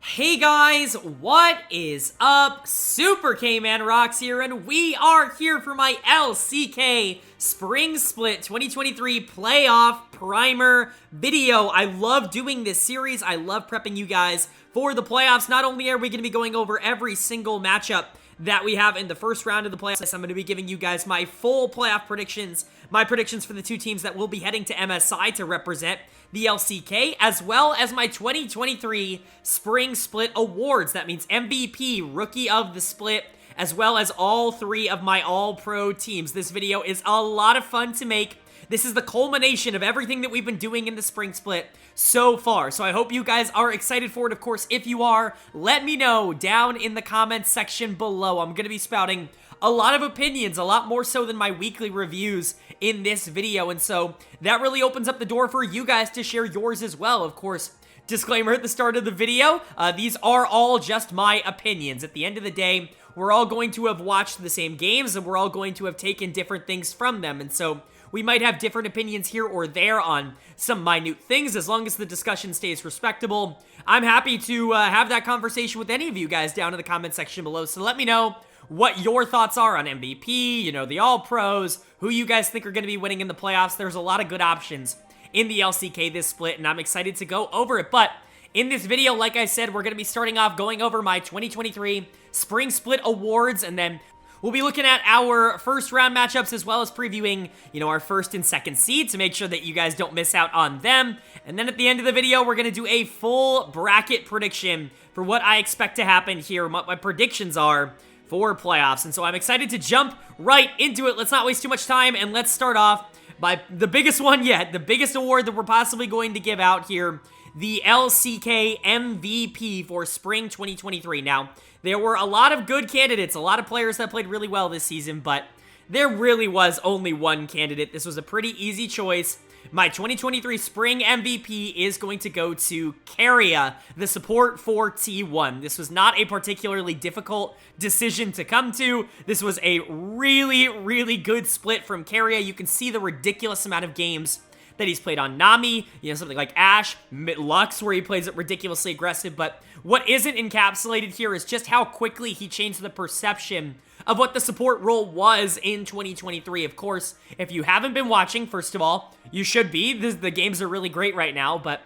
Hey guys, what is up? SuperKmanrocks here, and we are here for my LCK Spring Split 2023 Playoff Primer video. I love doing this series. I love prepping you guys for the playoffs. Not only are we going to be going over every single matchup that we have in the first round of the playoffs, I'm going to be giving you guys my full playoff predictions, my predictions for the two teams that will be heading to MSI to represent the LCK, as well as my 2023 Spring Split Awards. That means MVP, Rookie of the Split, as well as all three of my All-Pro teams. This video is a lot of fun to make. This is the culmination of everything that we've been doing in the Spring Split so far. So I hope you guys are excited for it. Of course, if you are, let me know down in the comments section below. I'm going to be spouting a lot of opinions, a lot more so than my weekly reviews in this video. And so that really opens up the door for you guys to share yours as well. Of course, disclaimer at the start of the video, these are all just my opinions. At the end of the day, we're all going to have watched the same games and we're all going to have taken different things from them. And so we might have different opinions here or there on some minute things. As long as the discussion stays respectable, I'm happy to have that conversation with any of you guys down in the comment section below. So let me know what your thoughts are on MVP, you know, the All-Pros, who you guys think are going to be winning in the playoffs. There's a lot of good options in the LCK this split, and I'm excited to go over it. But in this video, like I said, we're going to be starting off going over my 2023 Spring Split Awards, and then we'll be looking at our first round matchups as well as previewing, you know, our first and second seed to make sure that you guys don't miss out on them. And then at the end of the video, we're going to do a full bracket prediction for what I expect to happen here and what my predictions are for playoffs. And so I'm excited to jump right into it. Let's not waste too much time, and let's start off by the biggest one yet, the biggest award that we're possibly going to give out here, the LCK MVP for Spring 2023. Now, there were a lot of good candidates, a lot of players that played really well this season, but there really was only one candidate. This was a pretty easy choice. My 2023 Spring MVP is going to go to Keria, the support for T1. This was not a particularly difficult decision to come to. This was a really, really good split from Keria. You can see the ridiculous amount of games that he's played on Nami, you know, something like Ashe, Lux, where he plays it ridiculously aggressive, but what isn't encapsulated here is just how quickly he changed the perception of what the support role was in 2023. Of course, if you haven't been watching, first of all, you should be. The games are really great right now, but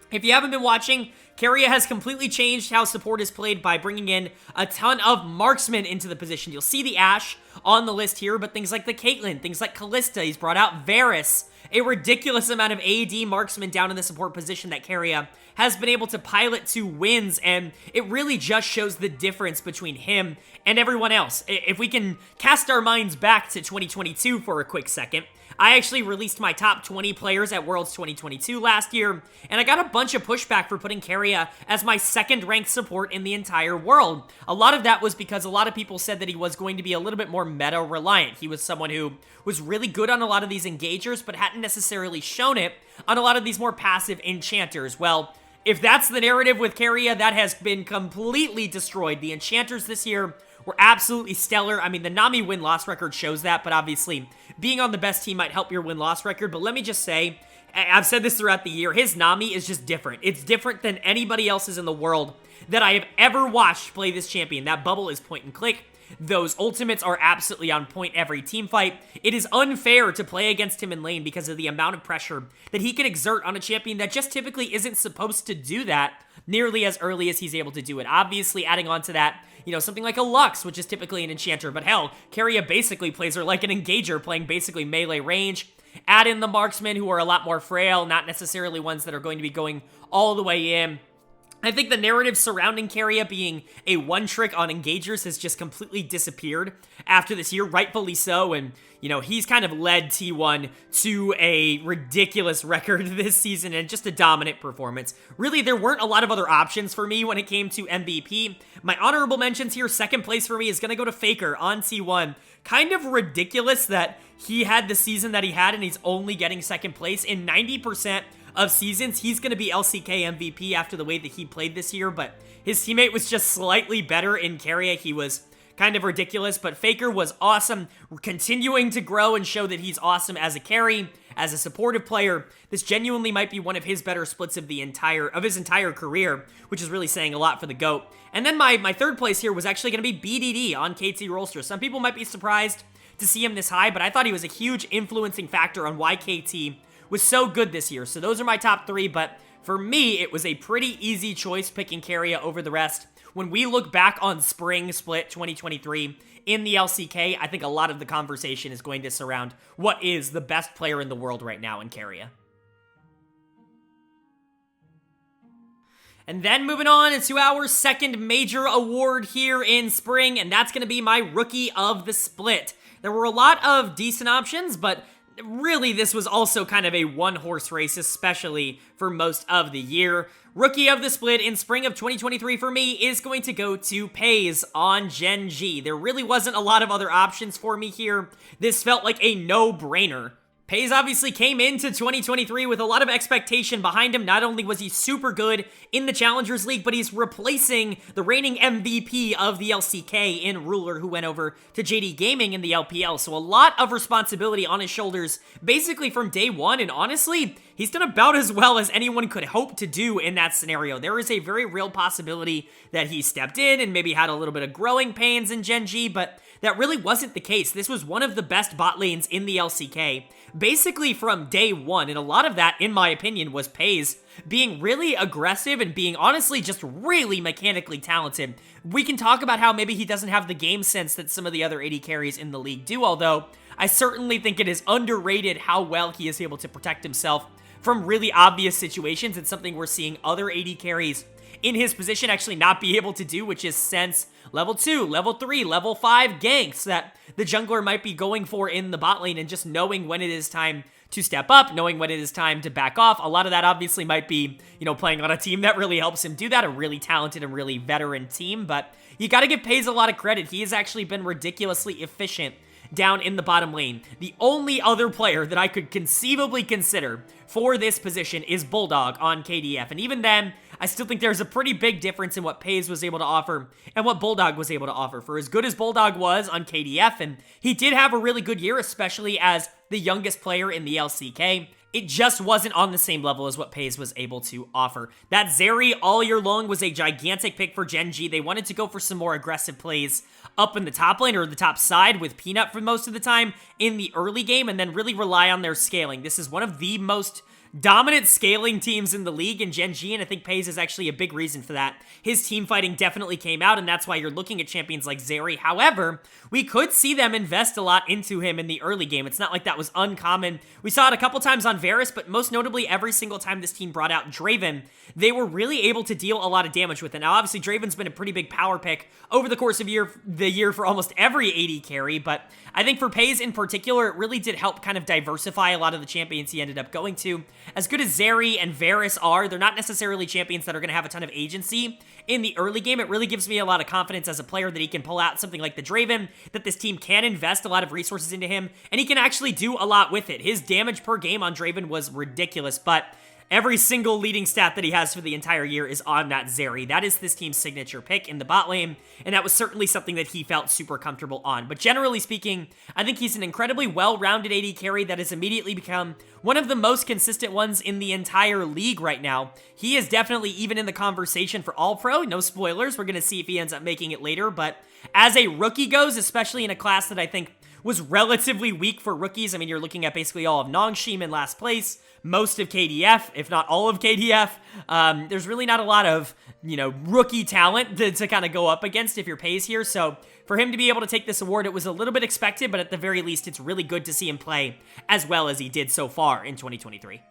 if you haven't been watching, Keria has completely changed how support is played by bringing in a ton of marksmen into the position. You'll see the Ashe on the list here, but things like the Caitlyn, things like Kalista, he's brought out Varus, a ridiculous amount of AD marksmen down in the support position that Keria has been able to pilot to wins, and it really just shows the difference between him and everyone else. If we can cast our minds back to 2022 for a quick second, I actually released my top 20 players at Worlds 2022 last year, and I got a bunch of pushback for putting Keria as my second-ranked support in the entire world. A lot of that was because a lot of people said that he was going to be a little bit more meta-reliant. He was someone who was really good on a lot of these engagers, but hadn't necessarily shown it on a lot of these more passive enchanters. Well, if that's the narrative with Keria, that has been completely destroyed. The enchanters this year were absolutely stellar. I mean, the Nami win-loss record shows that, but obviously being on the best team might help your win-loss record. But let me just say, I've said this throughout the year, his Nami is just different. It's different than anybody else's in the world that I have ever watched play this champion. That bubble is point and click. Those ultimates are absolutely on point every team fight. It is unfair to play against him in lane because of the amount of pressure that he can exert on a champion that just typically isn't supposed to do that nearly as early as he's able to do it. Obviously, adding on to that, you know, something like a Lux, which is typically an enchanter, but hell, Keria basically plays her like an engager, playing basically melee range. Add in the marksmen, who are a lot more frail, not necessarily ones that are going to be going all the way in. I think the narrative surrounding Keria being a one-trick on engagers has just completely disappeared after this year, rightfully so, and, you know, he's kind of led T1 to a ridiculous record this season and just a dominant performance. Really, there weren't a lot of other options for me when it came to MVP. My honorable mentions here, second place for me is going to go to Faker on T1. Kind of ridiculous that he had the season that he had and he's only getting second place. In 90% of seasons, he's going to be LCK MVP after the way that he played this year, but his teammate was just slightly better in Keria. He was kind of ridiculous, but Faker was awesome, continuing to grow and show that he's awesome as a carry. as a supportive player, this genuinely might be one of his better splits of his entire career, which is really saying a lot for the GOAT. And then my third place here was actually going to be BDD on KT Rolster. Some people might be surprised to see him this high, but I thought he was a huge influencing factor on why KT was so good this year. So those are my top three, but for me, it was a pretty easy choice picking Keria over the rest. When we look back on Spring Split 2023 in the LCK, I think a lot of the conversation is going to surround what is the best player in the world right now in Keria. And then moving on into our second major award here in Spring, and that's going to be my Rookie of the Split. There were a lot of decent options, but really, this was also kind of a one-horse race, especially for most of the year. Rookie of the Split in spring of 2023 for me is going to go to FaZe on Gen.G. There really wasn't a lot of other options for me here. This felt like a no-brainer. FaZe obviously came into 2023 with a lot of expectation behind him. Not only was he super good in the Challengers League, but he's replacing the reigning MVP of the LCK in Ruler, who went over to JD Gaming in the LPL. So a lot of responsibility on his shoulders, basically from day one, and honestly, he's done about as well as anyone could hope to do in that scenario. There is a very real possibility that he stepped in and maybe had a little bit of growing pains in Gen.G, but that really wasn't the case. This was one of the best bot lanes in the LCK, basically from day one, and a lot of that, in my opinion, was FaZe being really aggressive and being honestly just really mechanically talented. We can talk about how maybe he doesn't have the game sense that some of the other AD carries in the league do, although I certainly think it is underrated how well he is able to protect himself from really obvious situations. It's something we're seeing other AD carries in his position actually not be able to do, which is sense level 2, level 3, level 5 ganks that the jungler might be going for in the bot lane, and just knowing when it is time to step up, knowing when it is time to back off. A lot of that obviously might be, playing on a team that really helps him do that, a really talented and really veteran team, but you gotta give FaZe a lot of credit. He has actually been ridiculously efficient down in the bottom lane. The only other player that I could conceivably consider for this position is Bulldog on KDF, and even then, I still think there's a pretty big difference in what FaZe was able to offer and what Bulldog was able to offer. For as good as Bulldog was on KDF, and he did have a really good year, especially as the youngest player in the LCK, it just wasn't on the same level as what FaZe was able to offer. That Zeri all year long was a gigantic pick for Gen.G. They wanted to go for some more aggressive plays up in the top lane or the top side with Peanut for most of the time in the early game, and then really rely on their scaling. This is one of the most dominant scaling teams in the league in Gen.G, and I think FaZe is actually a big reason for that. His team fighting definitely came out, and that's why you're looking at champions like Zeri. However, we could see them invest a lot into him in the early game. It's not like that was uncommon. We saw it a couple times on Varus, but most notably every single time this team brought out Draven, they were really able to deal a lot of damage with it. Now, obviously, Draven's been a pretty big power pick over the course of the year for almost every AD carry, but I think for FaZe in particular, it really did help kind of diversify a lot of the champions he ended up going to. As good as Zeri and Varus are, they're not necessarily champions that are going to have a ton of agency in the early game. It really gives me a lot of confidence as a player that he can pull out something like the Draven, that this team can invest a lot of resources into him, and he can actually do a lot with it. His damage per game on Draven was ridiculous, but every single leading stat that he has for the entire year is on that Zeri. That is this team's signature pick in the bot lane, and that was certainly something that he felt super comfortable on. But generally speaking, I think he's an incredibly well-rounded AD carry that has immediately become one of the most consistent ones in the entire league right now. He is definitely even in the conversation for All-Pro. No spoilers. We're going to see if he ends up making it later, but as a rookie goes, especially in a class that I think was relatively weak for rookies. I mean, you're looking at basically all of Nongshim in last place, most of KDF, if not all of KDF. There's really not a lot of, rookie talent to kind of go up against if you're FaZe here. So for him to be able to take this award, it was a little bit expected, but at the very least, it's really good to see him play as well as he did so far in 2023.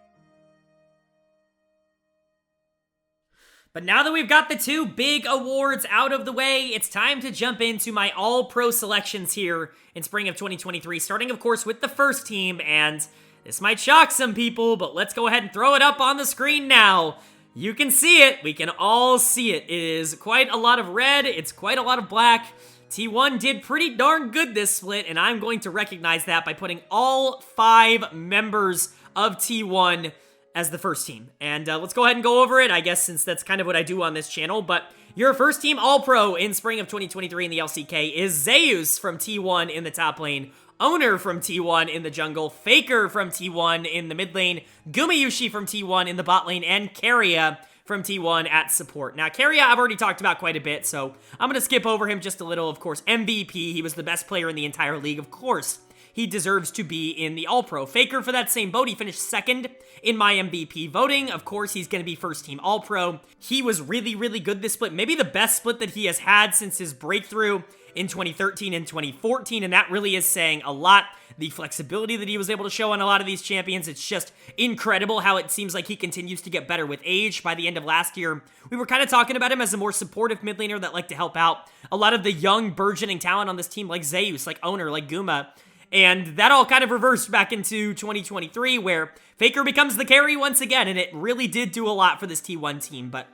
But now that we've got the two big awards out of the way, it's time to jump into my all-pro selections here in spring of 2023, starting, of course, with the first team, and this might shock some people, but let's go ahead and throw it up on the screen now. You can see it. We can all see it. It is quite a lot of red. It's quite a lot of black. T1 did pretty darn good this split, and I'm going to recognize that by putting all 5 members of T1 as the first team. And let's go ahead and go over it, I guess, since that's kind of what I do on this channel. But your first team All-Pro in spring of 2023 in the LCK is Zeus from T1 in the top lane Owner from T1 in the jungle, Faker from T1 in the mid lane, Gumayusi from T1 in the bot lane, and Keria from T1 at support. Now, Keria I've already talked about quite a bit, so I'm going to skip over him just a little. Of course, MVP, he was the best player in the entire league. Of course, he deserves to be in the All-Pro. Faker, for that same vote, he finished second in my MVP voting. Of course, he's going to be first-team All-Pro. He was really, really good this split. Maybe the best split that he has had since his breakthrough in 2013 and 2014, and that really is saying a lot. The flexibility that he was able to show on a lot of these champions, it's just incredible how it seems like he continues to get better with age. By the end of last year, we were kind of talking about him as a more supportive mid laner that liked to help out a lot of the young, burgeoning talent on this team, like Zeus, like Owner, like Guma. And that all kind of reversed back into 2023, where Faker becomes the carry once again, and it really did do a lot for this T1 team, but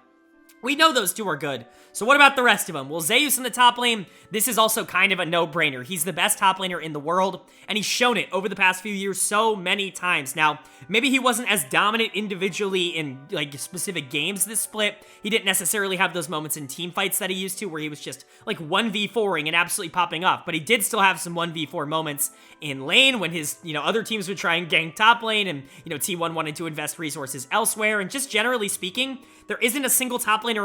we know those two are good. So what about the rest of them? Well, Zeus in the top lane, this is also kind of a no-brainer. He's the best top laner in the world, and he's shown it over the past few years so many times. Now, maybe he wasn't as dominant individually in like specific games this split. He didn't necessarily have those moments in team fights that he used to, where he was just like 1v4ing and absolutely popping off. But he did still have some 1v4 moments in lane when his, other teams would try and gank top lane, and, T1 wanted to invest resources elsewhere. And just generally speaking, there isn't a single top laner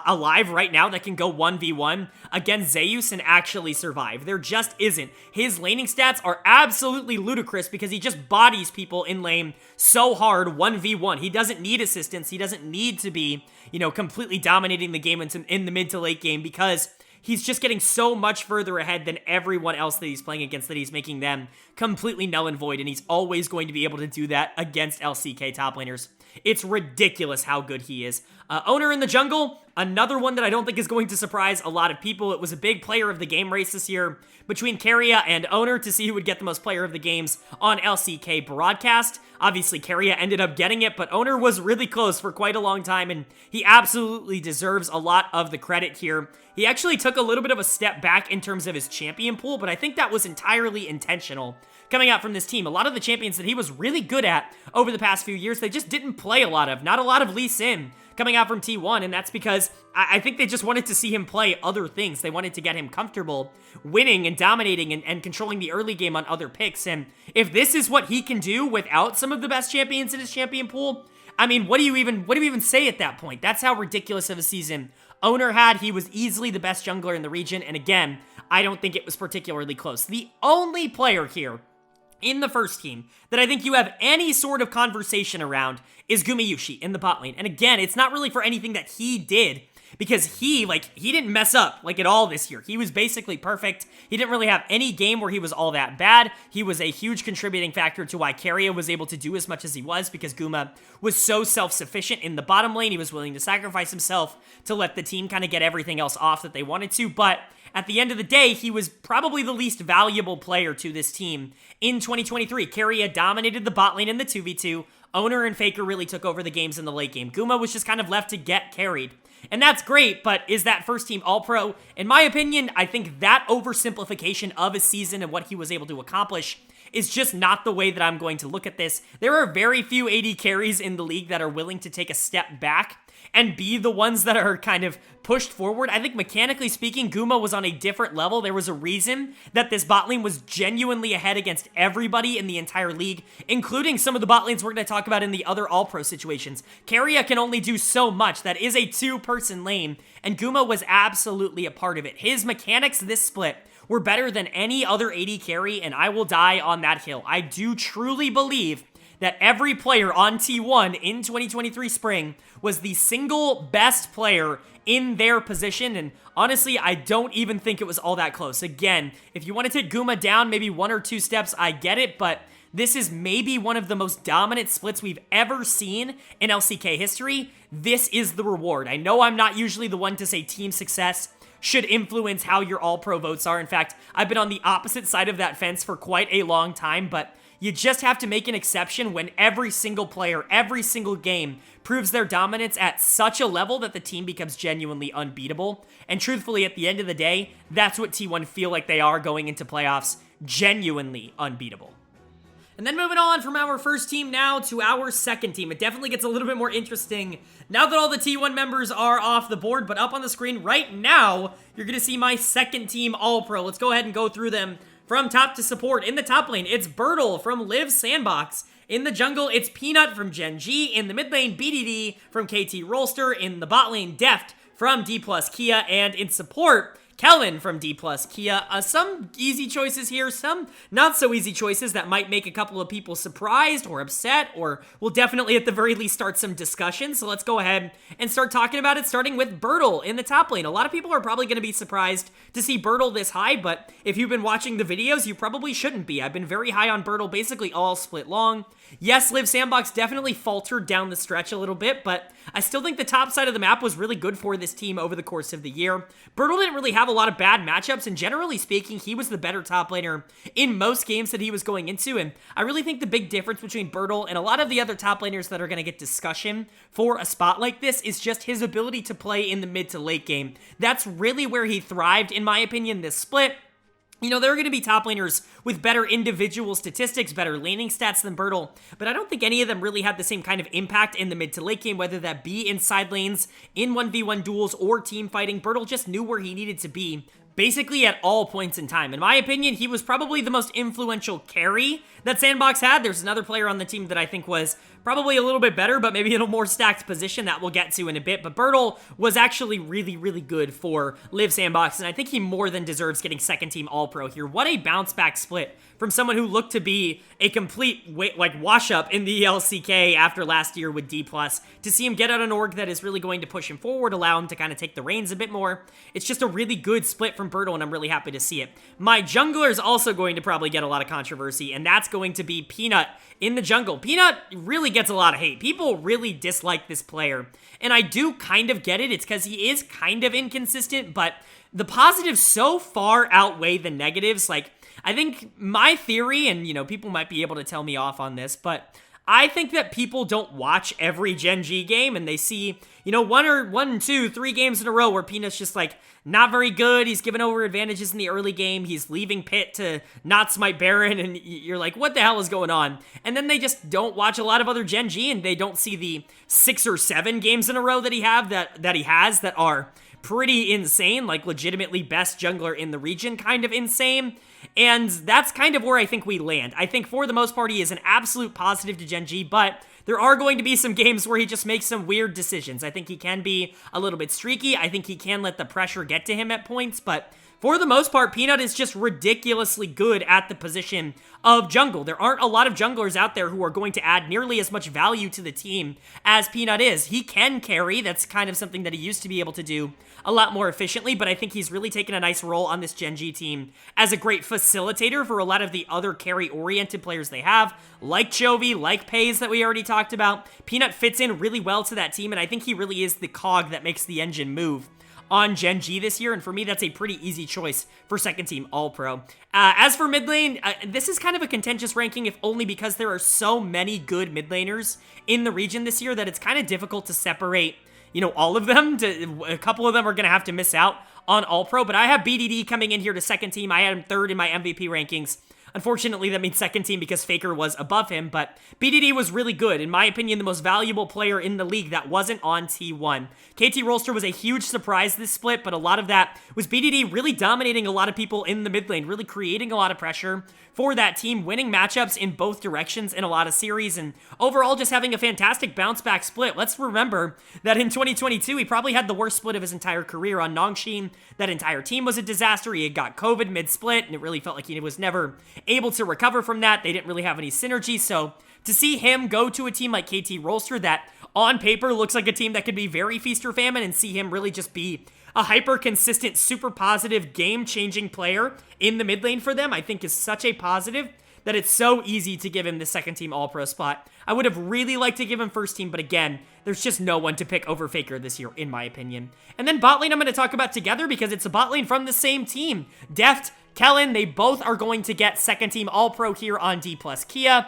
alive right now that can go 1v1 against Zeus and actually survive. There just isn't. His laning stats are absolutely ludicrous because he just bodies people in lane so hard 1v1. He doesn't need assistance. He doesn't need to be, completely dominating the game in the mid to late game, because he's just getting so much further ahead than everyone else that he's playing against that he's making them completely null and void, and he's always going to be able to do that against LCK top laners. It's ridiculous how good he is. Owner in the jungle, another one that I don't think is going to surprise a lot of people. It was a big player of the game race this year between Keria and Owner to see who would get the most player of the games on LCK broadcast. Obviously, Keria ended up getting it, but Owner was really close for quite a long time, and he absolutely deserves a lot of the credit here. He actually took a little bit of a step back in terms of his champion pool, but I think that was entirely intentional coming out from this team. A lot of the champions that he was really good at over the past few years, they just didn't play a lot of. Not a lot of Lee Sin coming out from T1, and that's because I think they just wanted to see him play other things. They wanted to get him comfortable winning and dominating and controlling the early game on other picks, and if this is what he can do without some of the best champions in his champion pool, I mean, what do you even say at that point? That's how ridiculous of a season Owner had. He was easily the best jungler in the region, and again, I don't think it was particularly close. The only player here in the first team that I think you have any sort of conversation around is Gumayusi in the bot lane. And again, it's not really for anything that he did, because he didn't mess up at all this year. He was basically perfect. He didn't really have any game where he was all that bad. He was a huge contributing factor to why Keria was able to do as much as he was, because Guma was so self-sufficient in the bottom lane. He was willing to sacrifice himself to let the team kind of get everything else off that they wanted to, but at the end of the day, he was probably the least valuable player to this team in 2023. Keria dominated the bot lane in the 2v2. Owner and Faker really took over the games in the late game. Guma was just kind of left to get carried. And that's great, but is that first team All-Pro? In my opinion, I think that oversimplification of a season and what he was able to accomplish is just not the way that I'm going to look at this. There are very few AD carries in the league that are willing to take a step back and be the ones that are kind of pushed forward. I think mechanically speaking, Guma was on a different level. There was a reason that this bot lane was genuinely ahead against everybody in the entire league, including some of the bot lanes we're going to talk about in the other All-Pro situations. Keria can only do so much. That is a two-person lane, and Guma was absolutely a part of it. His mechanics this split were better than any other AD carry, and I will die on that hill. I do truly believe that every player on T1 in 2023 spring was the single best player in their position, and honestly, I don't even think it was all that close. Again, if you want to take Guma down maybe one or two steps, I get it, but this is maybe one of the most dominant splits we've ever seen in LCK history. This is the reward. I know I'm not usually the one to say team success should influence how your All-Pro votes are. In fact, I've been on the opposite side of that fence for quite a long time, but you just have to make an exception when every single player, every single game proves their dominance at such a level that the team becomes genuinely unbeatable. And truthfully, at the end of the day, that's what T1 feel like they are going into playoffs, genuinely unbeatable. And then moving on from our first team now to our second team. It definitely gets a little bit more interesting now that all the T1 members are off the board, but up on the screen right now, you're going to see my second team All-Pro. Let's go ahead and go through them from top to support. In the top lane, it's Bertle from Liiv SANDBOX. In the jungle, it's Peanut from Gen.G. In the mid lane, BDD from KT Rolster. In the bot lane, Deft from Dplus Kia. And in support, Kellen from Dplus Kia. Some easy choices here, some not so easy choices that might make a couple of people surprised or upset, or will definitely at the very least start some discussion. So let's go ahead and start talking about it, starting with Bertle in the top lane. A lot of people are probably going to be surprised to see Bertle this high, but if you've been watching the videos, you probably shouldn't be. I've been very high on Bertle basically all split long. Yes, Liiv SANDBOX definitely faltered down the stretch a little bit, but I still think the top side of the map was really good for this team over the course of the year. Bertle didn't really have a lot of bad matchups, and generally speaking, he was the better top laner in most games that he was going into, and I really think the big difference between Bertle and a lot of the other top laners that are going to get discussion for a spot like this is just his ability to play in the mid to late game. That's really where he thrived, in my opinion, this split. You know, there are going to be top laners with better individual statistics, better laning stats than Bertle, but I don't think any of them really had the same kind of impact in the mid to late game, whether that be in side lanes, in 1v1 duels, or team fighting. Bertle just knew where he needed to be basically at all points in time. In my opinion, he was probably the most influential carry that SANDBOX had. There's another player on the team that I think was probably a little bit better, but maybe in a more stacked position that we'll get to in a bit. But Bertle was actually really, really good for Liiv SANDBOX, and I think he more than deserves getting second team All-Pro here. What a bounce back split from someone who looked to be a complete wash-up in the LCK after last year with Dplus. To see him get out an org that is really going to push him forward, allow him to kind of take the reins a bit more. It's just a really good split from Bertle, and I'm really happy to see it. My jungler is also going to probably get a lot of controversy, and that's going to be Peanut in the jungle. Peanut really gets a lot of hate. People really dislike this player, and I do kind of get it. It's because he is kind of inconsistent, but the positives so far outweigh the negatives. Like, I think my theory, and, you know, people might be able to tell me off on this, but I think that people don't watch every Gen.G game, and they see, you know, one, two, 3 games in a row where Peanut's just, like, not very good. He's giving over advantages in the early game. He's leaving pit to not smite Baron, and you're like, what the hell is going on? And then they just don't watch a lot of other Gen.G, and they don't see the 6 or 7 games in a row that he has that are pretty insane, like legitimately best jungler in the region kind of insane. And that's kind of where I think we land. I think for the most part, he is an absolute positive to Gen.G, but there are going to be some games where he just makes some weird decisions. I think he can be a little bit streaky. I think he can let the pressure get to him at points, but for the most part, Peanut is just ridiculously good at the position of jungle. There aren't a lot of junglers out there who are going to add nearly as much value to the team as Peanut is. He can carry. That's kind of something that he used to be able to do a lot more efficiently, but I think he's really taken a nice role on this Gen.G team as a great facilitator for a lot of the other carry-oriented players they have, like Chovy, like Pays that we already talked about. Peanut fits in really well to that team, and I think he really is the cog that makes the engine move on Gen.G this year, and for me, that's a pretty easy choice for second team All-Pro. As for mid lane, this is kind of a contentious ranking, if only because there are so many good mid laners in the region this year that it's kind of difficult to separate, you know, all of them. A couple of them are going to have to miss out on All-Pro, but I have BDD coming in here to second team. I had him third in my MVP rankings. Unfortunately, that means second team because Faker was above him, but BDD was really good. In my opinion, the most valuable player in the league that wasn't on T1. KT Rolster was a huge surprise this split, but a lot of that was BDD really dominating a lot of people in the mid lane, really creating a lot of pressure for that team, winning matchups in both directions in a lot of series, and overall just having a fantastic bounce-back split. Let's remember that in 2022, he probably had the worst split of his entire career on Nongshim. That entire team was a disaster. He had got COVID mid-split, and it really felt like he was never able to recover from that. They didn't really have any synergy, so to see him go to a team like KT Rolster that on paper looks like a team that could be very feast or famine, and see him really just be a hyper-consistent, super positive, game-changing player in the mid lane for them, I think is such a positive that it's so easy to give him the second team All-Pro spot. I would have really liked to give him first team, but again, there's just no one to pick over Faker this year, in my opinion. And then bot lane I'm going to talk about together because it's a bot lane from the same team. Deft, Kellen, they both are going to get second team All-Pro here on Dplus Kia.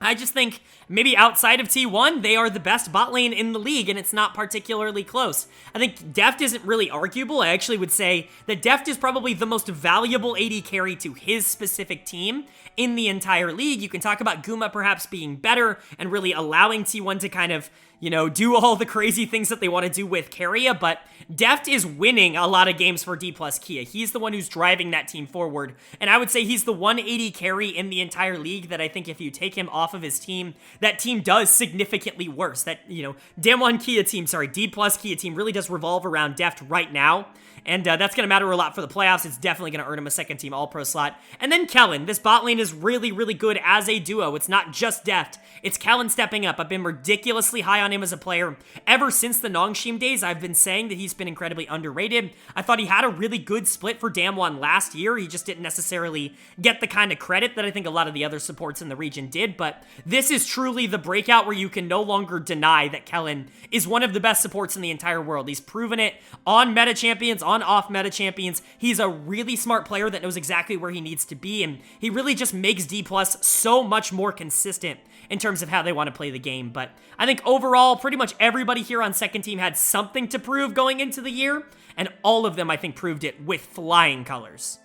I just think maybe outside of T1, they are the best bot lane in the league, and it's not particularly close. I think Deft isn't really arguable. I actually would say that Deft is probably the most valuable AD carry to his specific team in the entire league. You can talk about Guma perhaps being better and really allowing T1 to kind of, do all the crazy things that they want to do with Keria, but Deft is winning a lot of games for Dplus Kia. He's the one who's driving that team forward, and I would say he's the 180 carry in the entire league that I think if you take him off of his team, that team does significantly worse. That, Dplus Kia team really does revolve around Deft right now. And that's going to matter a lot for the playoffs. It's definitely going to earn him a second-team All-Pro slot. And then Kellen. This bot lane is really, really good as a duo. It's not just Deft. It's Kellen stepping up. I've been ridiculously high on him as a player. Ever since the Nongshim days, I've been saying that he's been incredibly underrated. I thought he had a really good split for Damwon last year. He just didn't necessarily get the kind of credit that I think a lot of the other supports in the region did. But this is truly the breakout where you can no longer deny that Kellen is one of the best supports in the entire world. He's proven it on meta champions, on off-meta champions. He's a really smart player that knows exactly where he needs to be, and he really just makes Dplus so much more consistent in terms of how they want to play the game. But I think overall, pretty much everybody here on second team had something to prove going into the year, and all of them, I think, proved it with flying colors.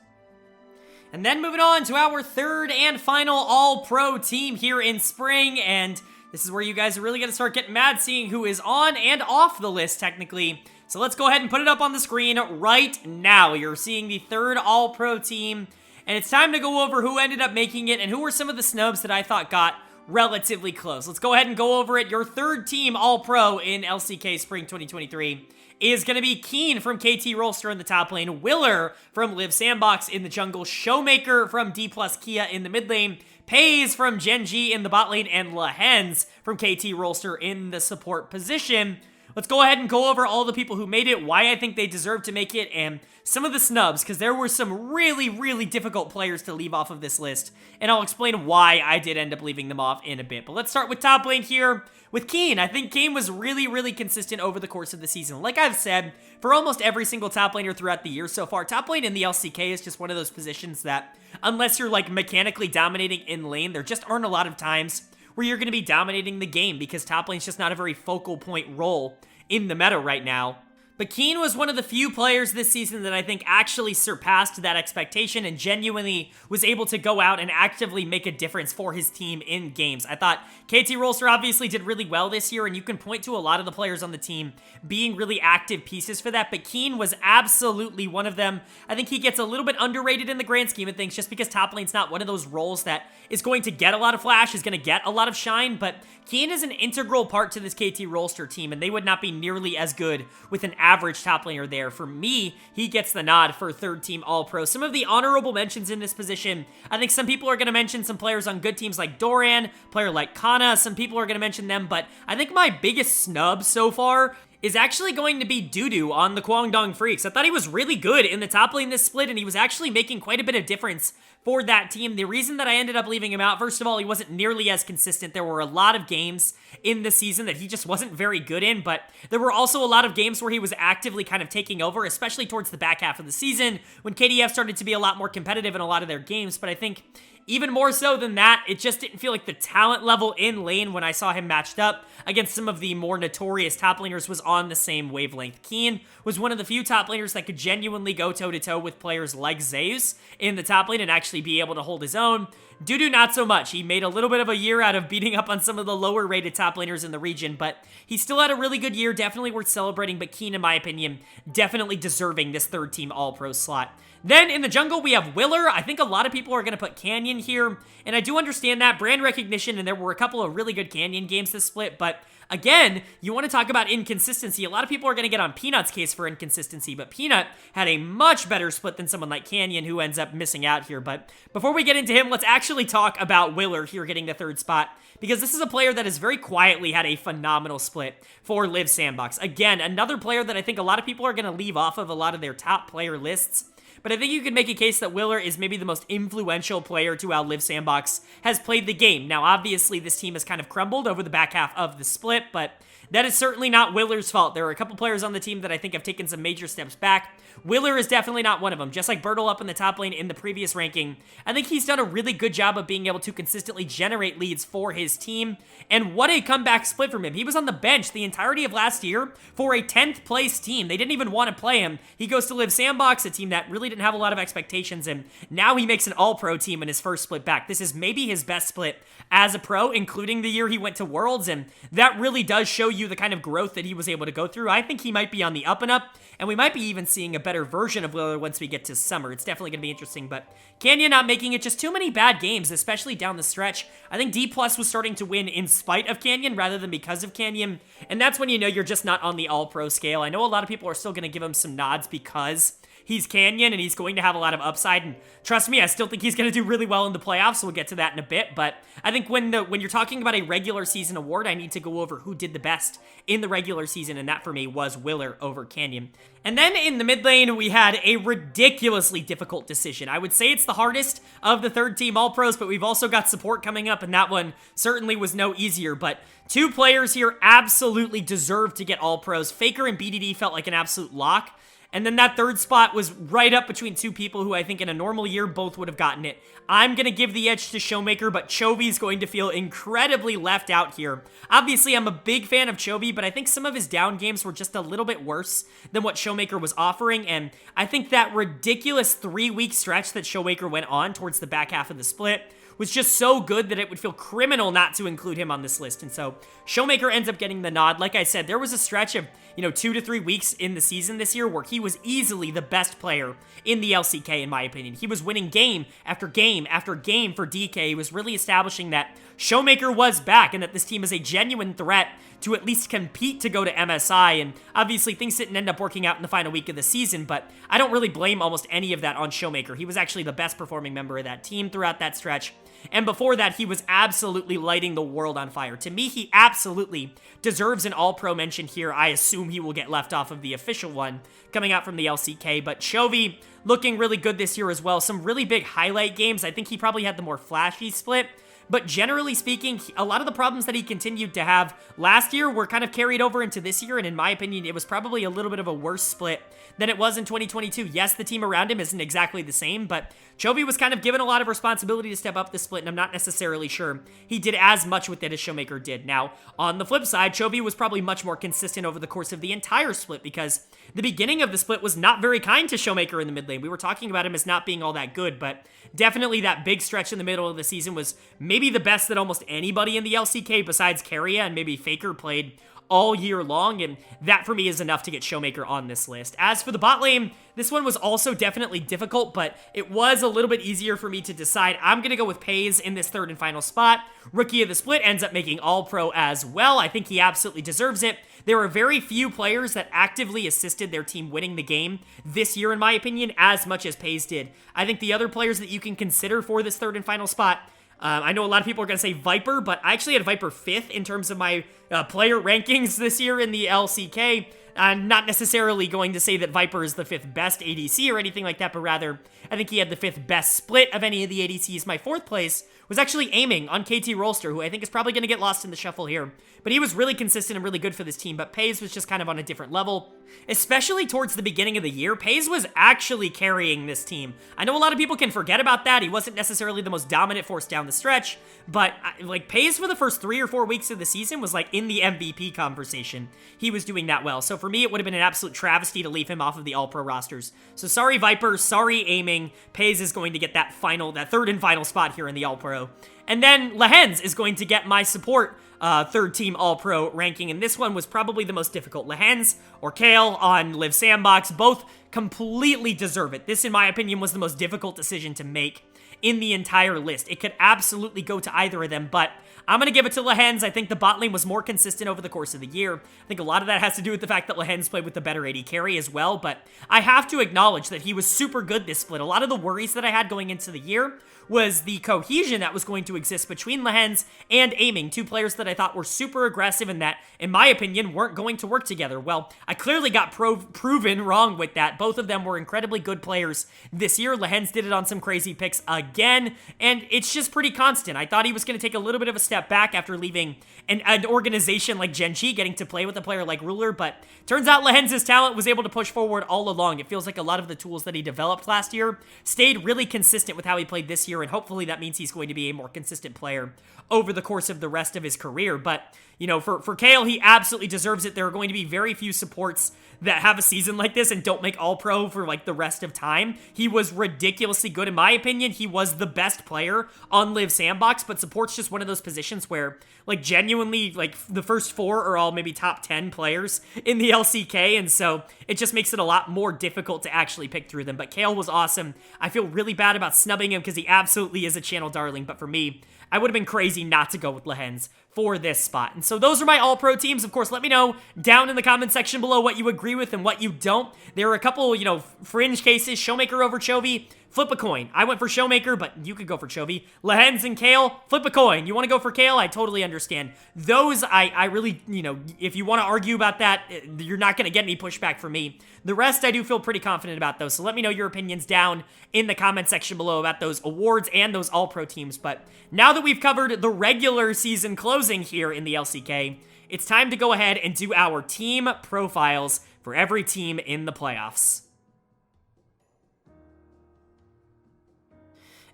And then moving on to our third and final All-Pro team here in spring, and this is where you guys are really going to start getting mad seeing who is on and off the list, technically. So let's go ahead and put it up on the screen right now. You're seeing the third All-Pro team, and it's time to go over who ended up making it and who were some of the snubs that I thought got relatively close. Let's go ahead and go over it. Your third team All-Pro in LCK Spring 2023 is going to be Keen from KT Rolster in the top lane, Willer from Liiv SANDBOX in the jungle, Showmaker from Dplus Kia in the mid lane, Pays from Gen.G in the bot lane, and Lahens from KT Rolster in the support position. Let's go ahead and go over all the people who made it, why I think they deserve to make it, and some of the snubs, because there were some really, really difficult players to leave off of this list, and I'll explain why I did end up leaving them off in a bit. But let's start with top lane here with Keen. I think Keen was really, really consistent over the course of the season. Like I've said, for almost every single top laner throughout the year so far, top lane in the LCK is just one of those positions that, unless you're like mechanically dominating in lane, there just aren't a lot of times where you're going to be dominating the game because top lane's just not a very focal point role in the meta right now. But Keen was one of the few players this season that I think actually surpassed that expectation and genuinely was able to go out and actively make a difference for his team in games. I thought KT Rolster obviously did really well this year, and you can point to a lot of the players on the team being really active pieces for that, but Keen was absolutely one of them. I think he gets a little bit underrated in the grand scheme of things just because top lane's not one of those roles that is going to get a lot of flash, is going to get a lot of shine, but Keen is an integral part to this KT Rolster team, and they would not be nearly as good with an average top laner there. For me, he gets the nod for third team All-Pro. Some of the honorable mentions in this position, I think some people are going to mention some players on good teams like Doran, player like Kana, some people are going to mention them, but I think my biggest snub so far is actually going to be Dudu on the Guangdong Freaks. I thought he was really good in the top lane this split, and he was actually making quite a bit of difference for that team. The reason that I ended up leaving him out, first of all, he wasn't nearly as consistent. There were a lot of games in the season that he just wasn't very good in, but there were also a lot of games where he was actively kind of taking over, especially towards the back half of the season when KDF started to be a lot more competitive in a lot of their games. But I think even more so than that, it just didn't feel like the talent level in lane when I saw him matched up against some of the more notorious top laners was on the same wavelength. Keen was one of the few top laners that could genuinely go toe-to-toe with players like Zeus in the top lane and actually be able to hold his own. Dudu, not so much. He made a little bit of a year out of beating up on some of the lower-rated top laners in the region, but he still had a really good year, definitely worth celebrating, but Keen, in my opinion, definitely deserving this third-team All-Pro slot. Then in the jungle, we have Willer. I think a lot of people are going to put Canyon here, and I do understand that. Brand recognition, and there were a couple of really good Canyon games this split, but again, you want to talk about inconsistency. A lot of people are going to get on Peanut's case for inconsistency, but Peanut had a much better split than someone like Canyon, who ends up missing out here. But before we get into him, let's actually talk about Willer here getting the third spot, because this is a player that has very quietly had a phenomenal split for Liiv SANDBOX. Again, another player that I think a lot of people are going to leave off of a lot of their top player lists. But I think you could make a case that Willer is maybe the most influential player to how Liiv SANDBOX has played the game. Now, obviously, this team has kind of crumbled over the back half of the split, but that is certainly not Willer's fault. There are a couple players on the team that I think have taken some major steps back. Willer is definitely not one of them. Just like Bertle up in the top lane in the previous ranking, I think he's done a really good job of being able to consistently generate leads for his team. And what a comeback split from him. He was on the bench the entirety of last year for a 10th place team. They didn't even want to play him. He goes to Liiv SANDBOX, a team that really didn't have a lot of expectations, and now he makes an all-pro team in his first split back. This is maybe his best split as a pro, including the year he went to Worlds, and that really does show you the kind of growth that he was able to go through. I think he might be on the up and up, and we might be even seeing a better version of Willer once we get to summer. It's definitely going to be interesting, but Canyon not making it, just too many bad games, especially down the stretch. I think Dplus was starting to win in spite of Canyon rather than because of Canyon, and that's when you know you're just not on the all-pro scale. I know a lot of people are still going to give him some nods because he's Canyon and he's going to have a lot of upside, and trust me, I still think he's going to do really well in the playoffs, so we'll get to that in a bit. But I think when you're talking about a regular season award, I need to go over who did the best in the regular season, and that for me was Willer over Canyon. And then in the mid lane, we had a ridiculously difficult decision. I would say it's the hardest of the third team All-Pros, but we've also got support coming up, and that one certainly was no easier. But two players here absolutely deserved to get All-Pros. Faker and BDD felt like an absolute lock. And then that third spot was right up between two people who I think in a normal year both would have gotten it. I'm going to give the edge to Showmaker, but Chovy's going to feel incredibly left out here. Obviously, I'm a big fan of Chovy, but I think some of his down games were just a little bit worse than what Showmaker was offering, and I think that ridiculous 3-week stretch that Showmaker went on towards the back half of the split was just so good that it would feel criminal not to include him on this list. And so Showmaker ends up getting the nod. Like I said, there was a stretch of, 2 to 3 weeks in the season this year where he was easily the best player in the LCK, in my opinion. He was winning game after game after game for DK. He was really establishing that Showmaker was back and that this team is a genuine threat to at least compete to go to MSI, and obviously things didn't end up working out in the final week of the season, but I don't really blame almost any of that on Showmaker. He was actually the best performing member of that team throughout that stretch, and before that, he was absolutely lighting the world on fire. To me, he absolutely deserves an All-Pro mention here. I assume he will get left off of the official one coming out from the LCK, but Chovy looking really good this year as well. Some really big highlight games. I think he probably had the more flashy split, but generally speaking, a lot of the problems that he continued to have last year were kind of carried over into this year, and in my opinion, it was probably a little bit of a worse split than it was in 2022. Yes, the team around him isn't exactly the same, but Chovy was kind of given a lot of responsibility to step up the split, and I'm not necessarily sure he did as much with it as Showmaker did. Now, on the flip side, Chovy was probably much more consistent over the course of the entire split, because the beginning of the split was not very kind to Showmaker in the mid lane. We were talking about him as not being all that good, but definitely that big stretch in the middle of the season was maybe the best that almost anybody in the LCK besides Keria and maybe Faker played all year long, and that for me is enough to get Showmaker on this list. As for the bot lane, this one was also definitely difficult, but it was a little bit easier for me to decide. I'm going to go with Paze in this third and final spot. Rookie of the split ends up making All-Pro as well. I think he absolutely deserves it. There were very few players that actively assisted their team winning the game this year, in my opinion, as much as Paze did. I think the other players that you can consider for this third and final spot, I know a lot of people are going to say Viper, but I actually had Viper 5th in terms of my player rankings this year in the LCK. I'm not necessarily going to say that Viper is the 5th best ADC or anything like that, but rather, I think he had the 5th best split of any of the ADCs. My 4th place was actually aiming on KT Rolster, who I think is probably going to get lost in the shuffle here. But he was really consistent and really good for this team, but Paze was just kind of on a different level. Especially towards the beginning of the year, Paze was actually carrying this team. I know a lot of people can forget about that. He wasn't necessarily the most dominant force down the stretch, but like Paze for the first 3 or 4 weeks of the season was like in the MVP conversation. He was doing that well. So for me, it would have been an absolute travesty to leave him off of the All-Pro rosters. So sorry Viper, sorry aiming. Paze is going to get that third and final spot here in the All-Pro. And then Lehens is going to get my support third team All-Pro ranking, and this one was probably the most difficult. Lehens or Kale on Liiv SANDBOX both completely deserve it. This, in my opinion, was the most difficult decision to make in the entire list. It could absolutely go to either of them, but I'm going to give it to Lehens. I think the bot lane was more consistent over the course of the year. I think a lot of that has to do with the fact that Lehens played with the better AD carry as well, but I have to acknowledge that he was super good this split. A lot of the worries that I had going into the year was the cohesion that was going to exist between Lehens and Aiming, two players that I thought were super aggressive and that, in my opinion, weren't going to work together. Well, I clearly got proven wrong with that. Both of them were incredibly good players this year. Lehens did it on some crazy picks again, and it's just pretty constant. I thought he was going to take a little bit of a step back after leaving an organization like Gen.G, getting to play with a player like Ruler, but turns out Lehens' talent was able to push forward all along. It feels like a lot of the tools that he developed last year stayed really consistent with how he played this year, and hopefully that means he's going to be a more consistent player over the course of the rest of his career. But, you know, for Kale, he absolutely deserves it. There are going to be very few supports that have a season like this and don't make All-Pro for, like, the rest of time. He was ridiculously good. In my opinion, he was the best player on Liiv SANDBOX, but support's just one of those positions where, like, genuinely, like, the first 4 are all maybe top 10 players in the LCK, and so it just makes it a lot more difficult to actually pick through them. But Kale was awesome. I feel really bad about snubbing him because he absolutely is a channel darling, but for me, I would have been crazy not to go with Lehens for this spot. And so those are my all-pro teams. Of course, let me know down in the comment section below what you agree with and what you don't. There are a couple, you know, fringe cases. Showmaker over Chovy. Flip a coin. I went for Showmaker, but you could go for Chovy. Lehens and Kale, flip a coin. You want to go for Kale? I totally understand. Those, I really, you know, if you want to argue about that, you're not going to get any pushback from me. The rest, I do feel pretty confident about those. So let me know your opinions down in the comment section below about those awards and those all-pro teams. But now that we've covered the regular season closing here in the LCK, it's time to go ahead and do our team profiles for every team in the playoffs.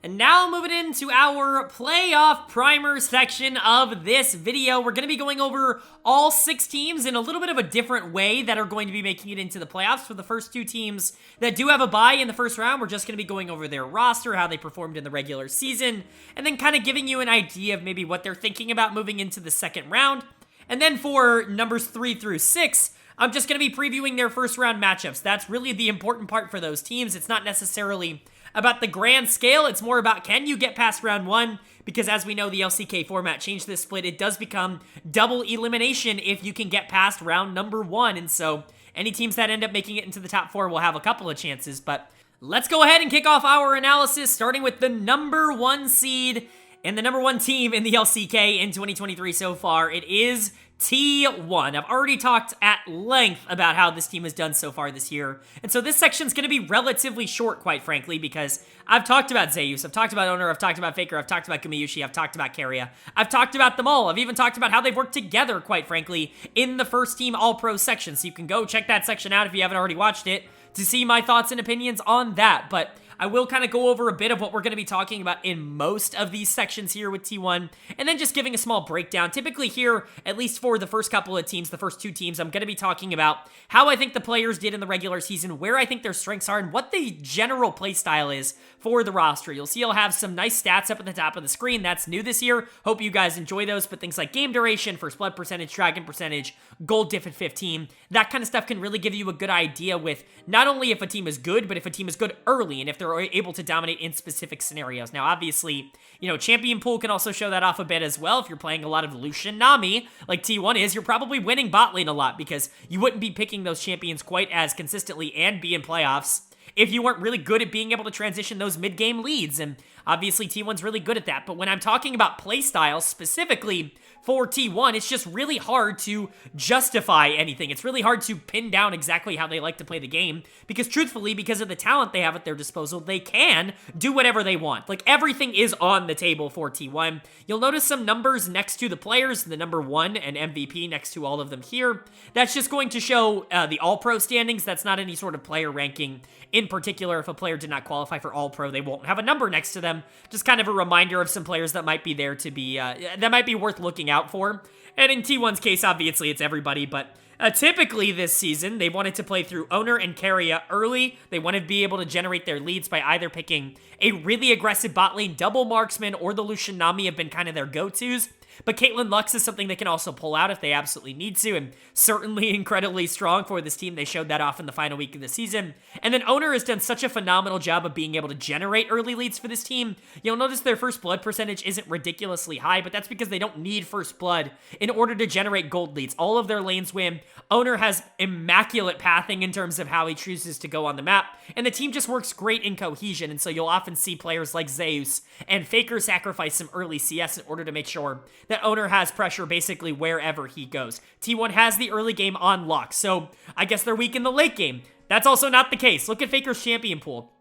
And now moving into our playoff primer section of this video, we're going to be going over all 6 teams in a little bit of a different way that are going to be making it into the playoffs. For the first 2 teams that do have a bye in the first round, we're just going to be going over their roster, how they performed in the regular season, and then kind of giving you an idea of maybe what they're thinking about moving into the second round. And then for numbers 3 through 6, I'm just going to be previewing their first round matchups. That's really the important part for those teams. It's not necessarily about the grand scale, it's more about can you get past round 1, because as we know, the LCK format changed this split. It does become double elimination if you can get past round number 1, and so any teams that end up making it into the top 4 will have a couple of chances. But let's go ahead and kick off our analysis, starting with the number 1 seed and the number 1 team in the LCK in 2023 so far. It is T1. I've already talked at length about how this team has done so far this year, and so this section's going to be relatively short, quite frankly, because I've talked about Zeus, I've talked about Owner, I've talked about Faker, I've talked about Gumayusi, I've talked about Keria, I've talked about them all. I've even talked about how they've worked together, quite frankly, in the first team All-Pro section, so you can go check that section out if you haven't already watched it to see my thoughts and opinions on that. But I will kind of go over a bit of what we're going to be talking about in most of these sections here with T1, and then just giving a small breakdown. Typically here, at least for the first couple of teams, the first 2 teams, I'm going to be talking about how I think the players did in the regular season, where I think their strengths are, and what the general play style is for the roster. You'll see I'll have some nice stats up at the top of the screen. That's new this year. Hope you guys enjoy those, but things like game duration, first blood percentage, dragon percentage, gold diff at 15, that kind of stuff can really give you a good idea with not only if a team is good, but if a team is good early, and if they're able to dominate in specific scenarios. Now, obviously, you know, champion pool can also show that off a bit as well. If you're playing a lot of Lucian Nami, like T1 is, you're probably winning bot lane a lot because you wouldn't be picking those champions quite as consistently and be in playoffs if you weren't really good at being able to transition those mid-game leads, and obviously T1's really good at that. But when I'm talking about playstyles specifically for T1, it's just really hard to justify anything. It's really hard to pin down exactly how they like to play the game, because truthfully, because of the talent they have at their disposal, they can do whatever they want. Like, everything is on the table for T1. You'll notice some numbers next to the players, the number 1 and MVP next to all of them here. That's just going to show the All-Pro standings. That's not any sort of player ranking in particular. If a player did not qualify for All-Pro, they won't have a number next to them. Just kind of a reminder of some players that might be there to be, that might be worth looking out for. And in T1's case, obviously, it's everybody, but typically this season, they wanted to play through Owner and Keria early. They wanted to be able to generate their leads by either picking a really aggressive bot lane double marksman, or the Lucian Nami have been kind of their go-tos. But Caitlyn Lux is something they can also pull out if they absolutely need to, and certainly incredibly strong for this team. They showed that off in the final week of the season. And then Owner has done such a phenomenal job of being able to generate early leads for this team. You'll notice their first blood percentage isn't ridiculously high, but that's because they don't need first blood in order to generate gold leads. All of their lanes win. Owner has immaculate pathing in terms of how he chooses to go on the map, and the team just works great in cohesion, and so you'll often see players like Zeus and Faker sacrifice some early CS in order to make sure that Owner has pressure basically wherever he goes. T1 has the early game on lock, so I guess they're weak in the late game. That's also not the case. Look at Faker's champion pool.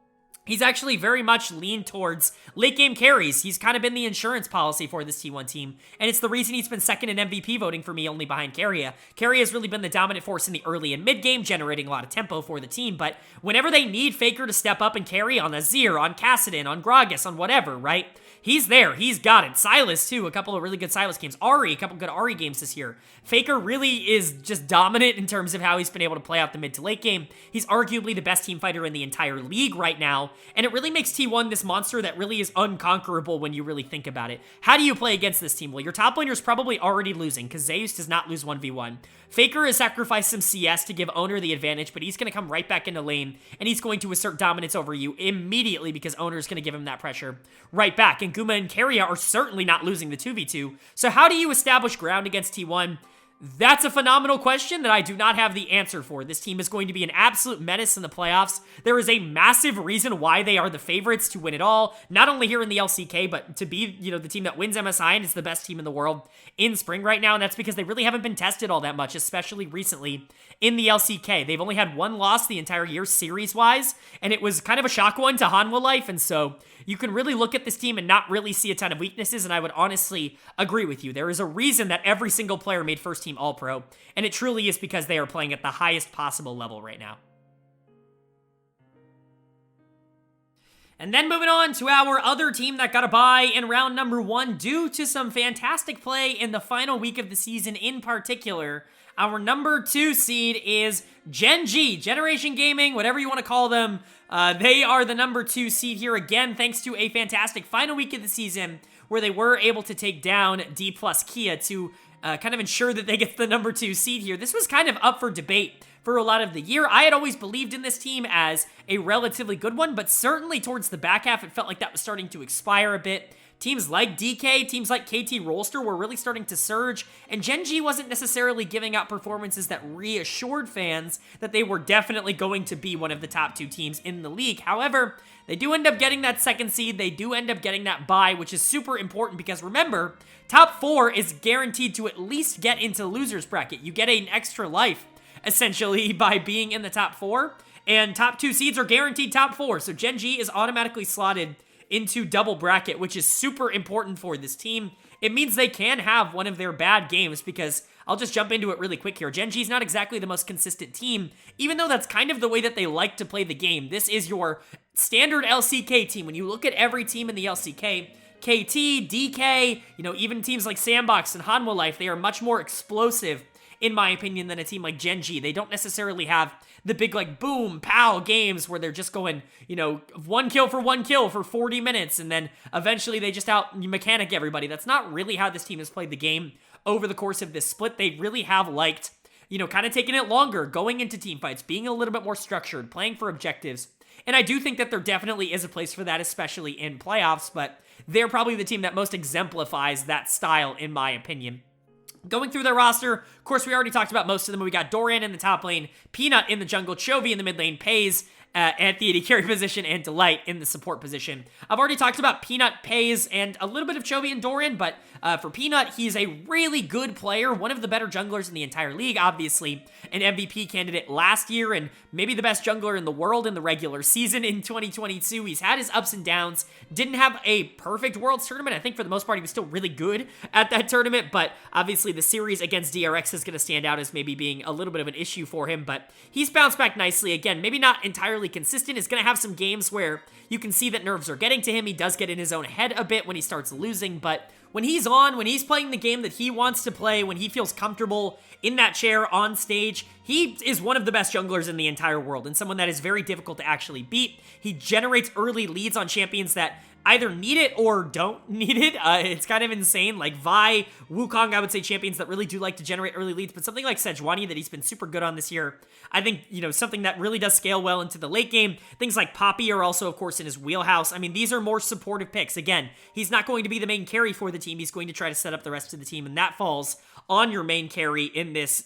He's actually very much leaned towards late game carries. He's kind of been the insurance policy for this T1 team, and it's the reason he's been second in MVP voting for me, only behind Keria. Keria has really been the dominant force in the early and mid game, generating a lot of tempo for the team, but whenever they need Faker to step up and carry on Azir, on Kassadin, on Gragas, on whatever, right? He's there. He's got it. Sylas, too. A couple of really good Sylas games. Ahri, a couple good Ahri games this year. Faker really is just dominant in terms of how he's been able to play out the mid to late game. He's arguably the best team fighter in the entire league right now, and it really makes T1 this monster that really is unconquerable when you really think about it. How do you play against this team? Well, your top laner is probably already losing, because Zeus does not lose 1v1. Faker has sacrificed some CS to give Owner the advantage, but he's going to come right back into lane, and he's going to assert dominance over you immediately because Owner is going to give him that pressure right back. And Guma and Keria are certainly not losing the 2v2. So how do you establish ground against T1? That's a phenomenal question that I do not have the answer for. This team is going to be an absolute menace in the playoffs. There is a massive reason why they are the favorites to win it all, not only here in the LCK, but to be, the team that wins MSI and is the best team in the world in spring right now, and that's because they really haven't been tested all that much, especially recently in the LCK. They've only had one loss the entire year series-wise, and it was kind of a shock one to Hanwha Life, and so you can really look at this team and not really see a ton of weaknesses, and I would honestly agree with you. There is a reason that every single player made first team All-Pro, and it truly is because they are playing at the highest possible level right now. And then moving on to our other team that got a bye in round number 1 due to some fantastic play in the final week of the season in particular. Our number 2 seed is Gen.G, Generation Gaming, whatever you want to call them. They are the number 2 seed here again, thanks to a fantastic final week of the season where they were able to take down Dplus Kia to kind of ensure that they get the number 2 seed here. This was kind of up for debate for a lot of the year. I had always believed in this team as a relatively good one, but certainly towards the back half, it felt like that was starting to expire a bit. Teams like DK, teams like KT Rolster were really starting to surge, and Gen.G wasn't necessarily giving out performances that reassured fans that they were definitely going to be one of the top 2 teams in the league. However, they do end up getting that second seed. They do end up getting that bye, which is super important because remember, top 4 is guaranteed to at least get into loser's bracket. You get an extra life, essentially, by being in the top 4, and top 2 seeds are guaranteed top 4, so Gen.G is automatically slotted into double bracket, which is super important for this team. It means they can have one of their bad games because I'll just jump into it really quick here. Gen.G is not exactly the most consistent team, even though that's kind of the way that they like to play the game. This is your standard LCK team. When you look at every team in the LCK, KT, DK, even teams like SANDBOX and Hanwha Life, they are much more explosive, in my opinion, than a team like Gen.G. They don't necessarily have the big, boom, pow games where they're just going, one kill for 40 minutes, and then eventually they just out-mechanic everybody. That's not really how this team has played the game over the course of this split. They really have liked, kind of taking it longer, going into team fights, being a little bit more structured, playing for objectives. And I do think that there definitely is a place for that, especially in playoffs, but they're probably the team that most exemplifies that style, in my opinion. Going through their roster, of course, we already talked about most of them. We got Dorian in the top lane, Peanut in the jungle, Chovy in the mid lane, Pays at the AD carry position, and Delight in the support position. I've already talked about Peanut, Pays, and a little bit of Chovy and Dorian, but for Peanut, he's a really good player, one of the better junglers in the entire league, obviously an MVP candidate last year, and maybe the best jungler in the world in the regular season in 2022. He's had his ups and downs, didn't have a perfect Worlds tournament. I think for the most part, he was still really good at that tournament, but obviously the series against DRX is going to stand out as maybe being a little bit of an issue for him, but he's bounced back nicely. Again, maybe not entirely consistent. Is going to have some games where you can see that nerves are getting to him. He does get in his own head a bit when he starts losing, but when he's on, when he's playing the game that he wants to play, when he feels comfortable in that chair on stage, he is one of the best junglers in the entire world and someone that is very difficult to actually beat. He generates early leads on champions that either need it or don't need it. It's kind of insane. Like Vi, Wukong, I would say champions that really do like to generate early leads, but something like Sejuani that he's been super good on this year, I think, something that really does scale well into the late game. Things like Poppy are also, of course, in his wheelhouse. I mean, these are more supportive picks. Again, he's not going to be the main carry for the team. He's going to try to set up the rest of the team, and that falls on your main carry in this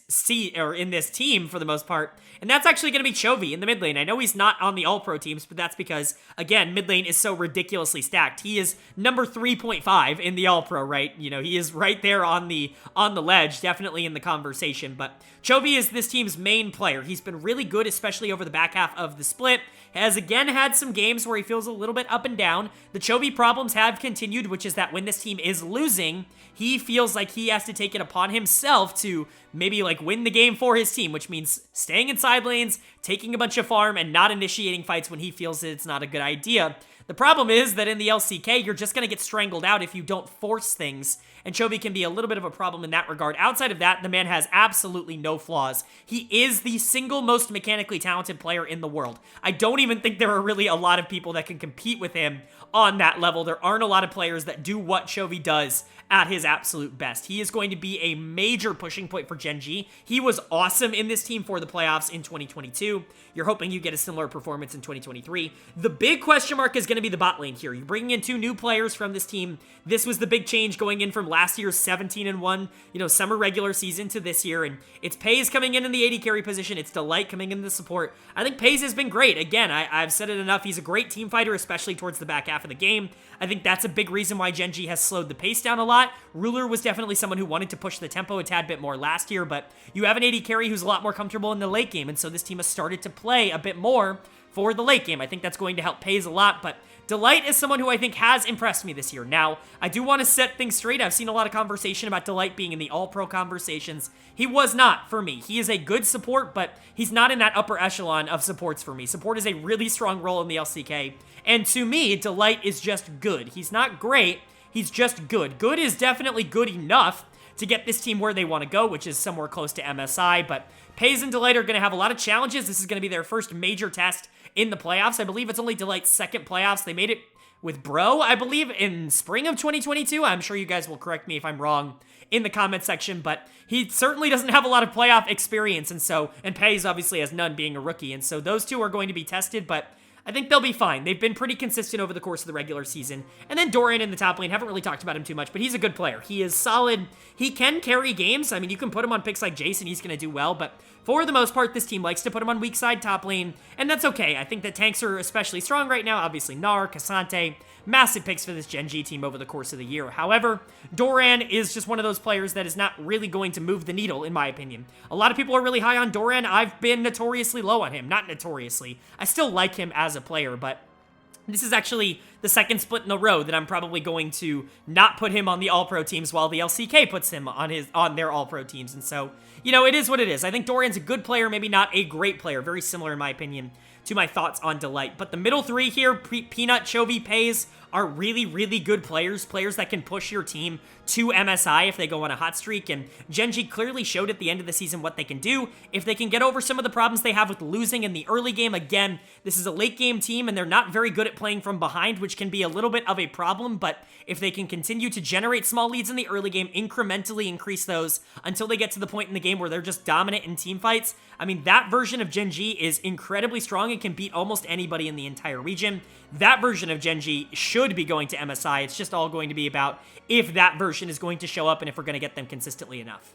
team for the most part. And that's actually going to be Chovy in the mid lane. I know he's not on the All-Pro teams, but that's because, again, mid lane is so ridiculously stacked. He is number 3.5 in the All-Pro, right? He is right there on the ledge, definitely in the conversation. But Chovy is this team's main player. He's been really good, especially over the back half of the split. Has again had some games where he feels a little bit up and down. The Chovy problems have continued, which is that when this team is losing, he feels like he has to take it upon himself to maybe win the game for his team, which means staying in side lanes, taking a bunch of farm and not initiating fights when he feels that it's not a good idea. The problem is that in the LCK, you're just going to get strangled out if you don't force things, and Chovy can be a little bit of a problem in that regard. Outside of that, the man has absolutely no flaws. He is the single most mechanically talented player in the world. I don't even think there are really a lot of people that can compete with him on that level. There aren't a lot of players that do what Chovy does at his absolute best. He is going to be a major pushing point for Gen.G. He was awesome in this team for the playoffs in 2022. You're hoping you get a similar performance in 2023. The big question mark is going to be the bot lane here. You're bringing in 2 new players from this team. This was the big change going in from last year's 17-1, summer regular season to this year, and it's Paze coming in the AD carry position. It's Delight coming in the support. I think Paze has been great. Again, I've said it enough. He's a great team fighter, especially towards the back half of the game. I think that's a big reason why Gen.G has slowed the pace down a lot. Ruler was definitely someone who wanted to push the tempo a tad bit more last year, but you have an AD carry who's a lot more comfortable in the late game, and so this team has started to play a bit more for the late game. I think that's going to help Paze a lot, but Delight is someone who I think has impressed me this year. Now, I do want to set things straight. I've seen a lot of conversation about Delight being in the All-Pro conversations. He was not for me. He is a good support, but he's not in that upper echelon of supports for me. Support is a really strong role in the LCK, and to me, Delight is just good. He's not great, he's just good. Good is definitely good enough to get this team where they want to go, which is somewhere close to MSI, but Paze and Delight are going to have a lot of challenges. This is going to be their first major test in the playoffs. I believe it's only Delight's second playoffs. They made it with Bro, I believe, in spring of 2022. I'm sure you guys will correct me if I'm wrong in the comment section, but he certainly doesn't have a lot of playoff experience, and Paze obviously has none being a rookie, and so those two are going to be tested, but I think they'll be fine. They've been pretty consistent over the course of the regular season. And then Dorian in the top lane, haven't really talked about him too much, but he's a good player. He is solid. He can carry games. I mean, you can put him on picks like Jason, he's going to do well, but for the most part, this team likes to put him on weak side top lane, and that's okay. I think that tanks are especially strong right now. Obviously, Gnar, Cassante, massive picks for this Gen.G team over the course of the year. However, Doran is just one of those players that is not really going to move the needle, in my opinion. A lot of people are really high on Doran. I've been notoriously low on him. Not notoriously. I still like him as a player, but this is actually the second split in a row that I'm probably going to not put him on the All-Pro teams while the LCK puts him on their All-Pro teams. And so, it is what it is. I think Dorian's a good player, maybe not a great player. Very similar, in my opinion, to my thoughts on Delight. But the middle three here, Peanut, Chovy, Paze, are really, really good players that can push your team to MSI if they go on a hot streak, and Gen.G clearly showed at the end of the season what they can do. If they can get over some of the problems they have with losing in the early game, again, this is a late game team, and they're not very good at playing from behind, which can be a little bit of a problem, but if they can continue to generate small leads in the early game, incrementally increase those until they get to the point in the game where they're just dominant in team fights, I mean, that version of Gen.G is incredibly strong and can beat almost anybody in the entire region. That version of Gen.G should be going to MSI. It's just all going to be about if that version is going to show up and if we're going to get them consistently enough.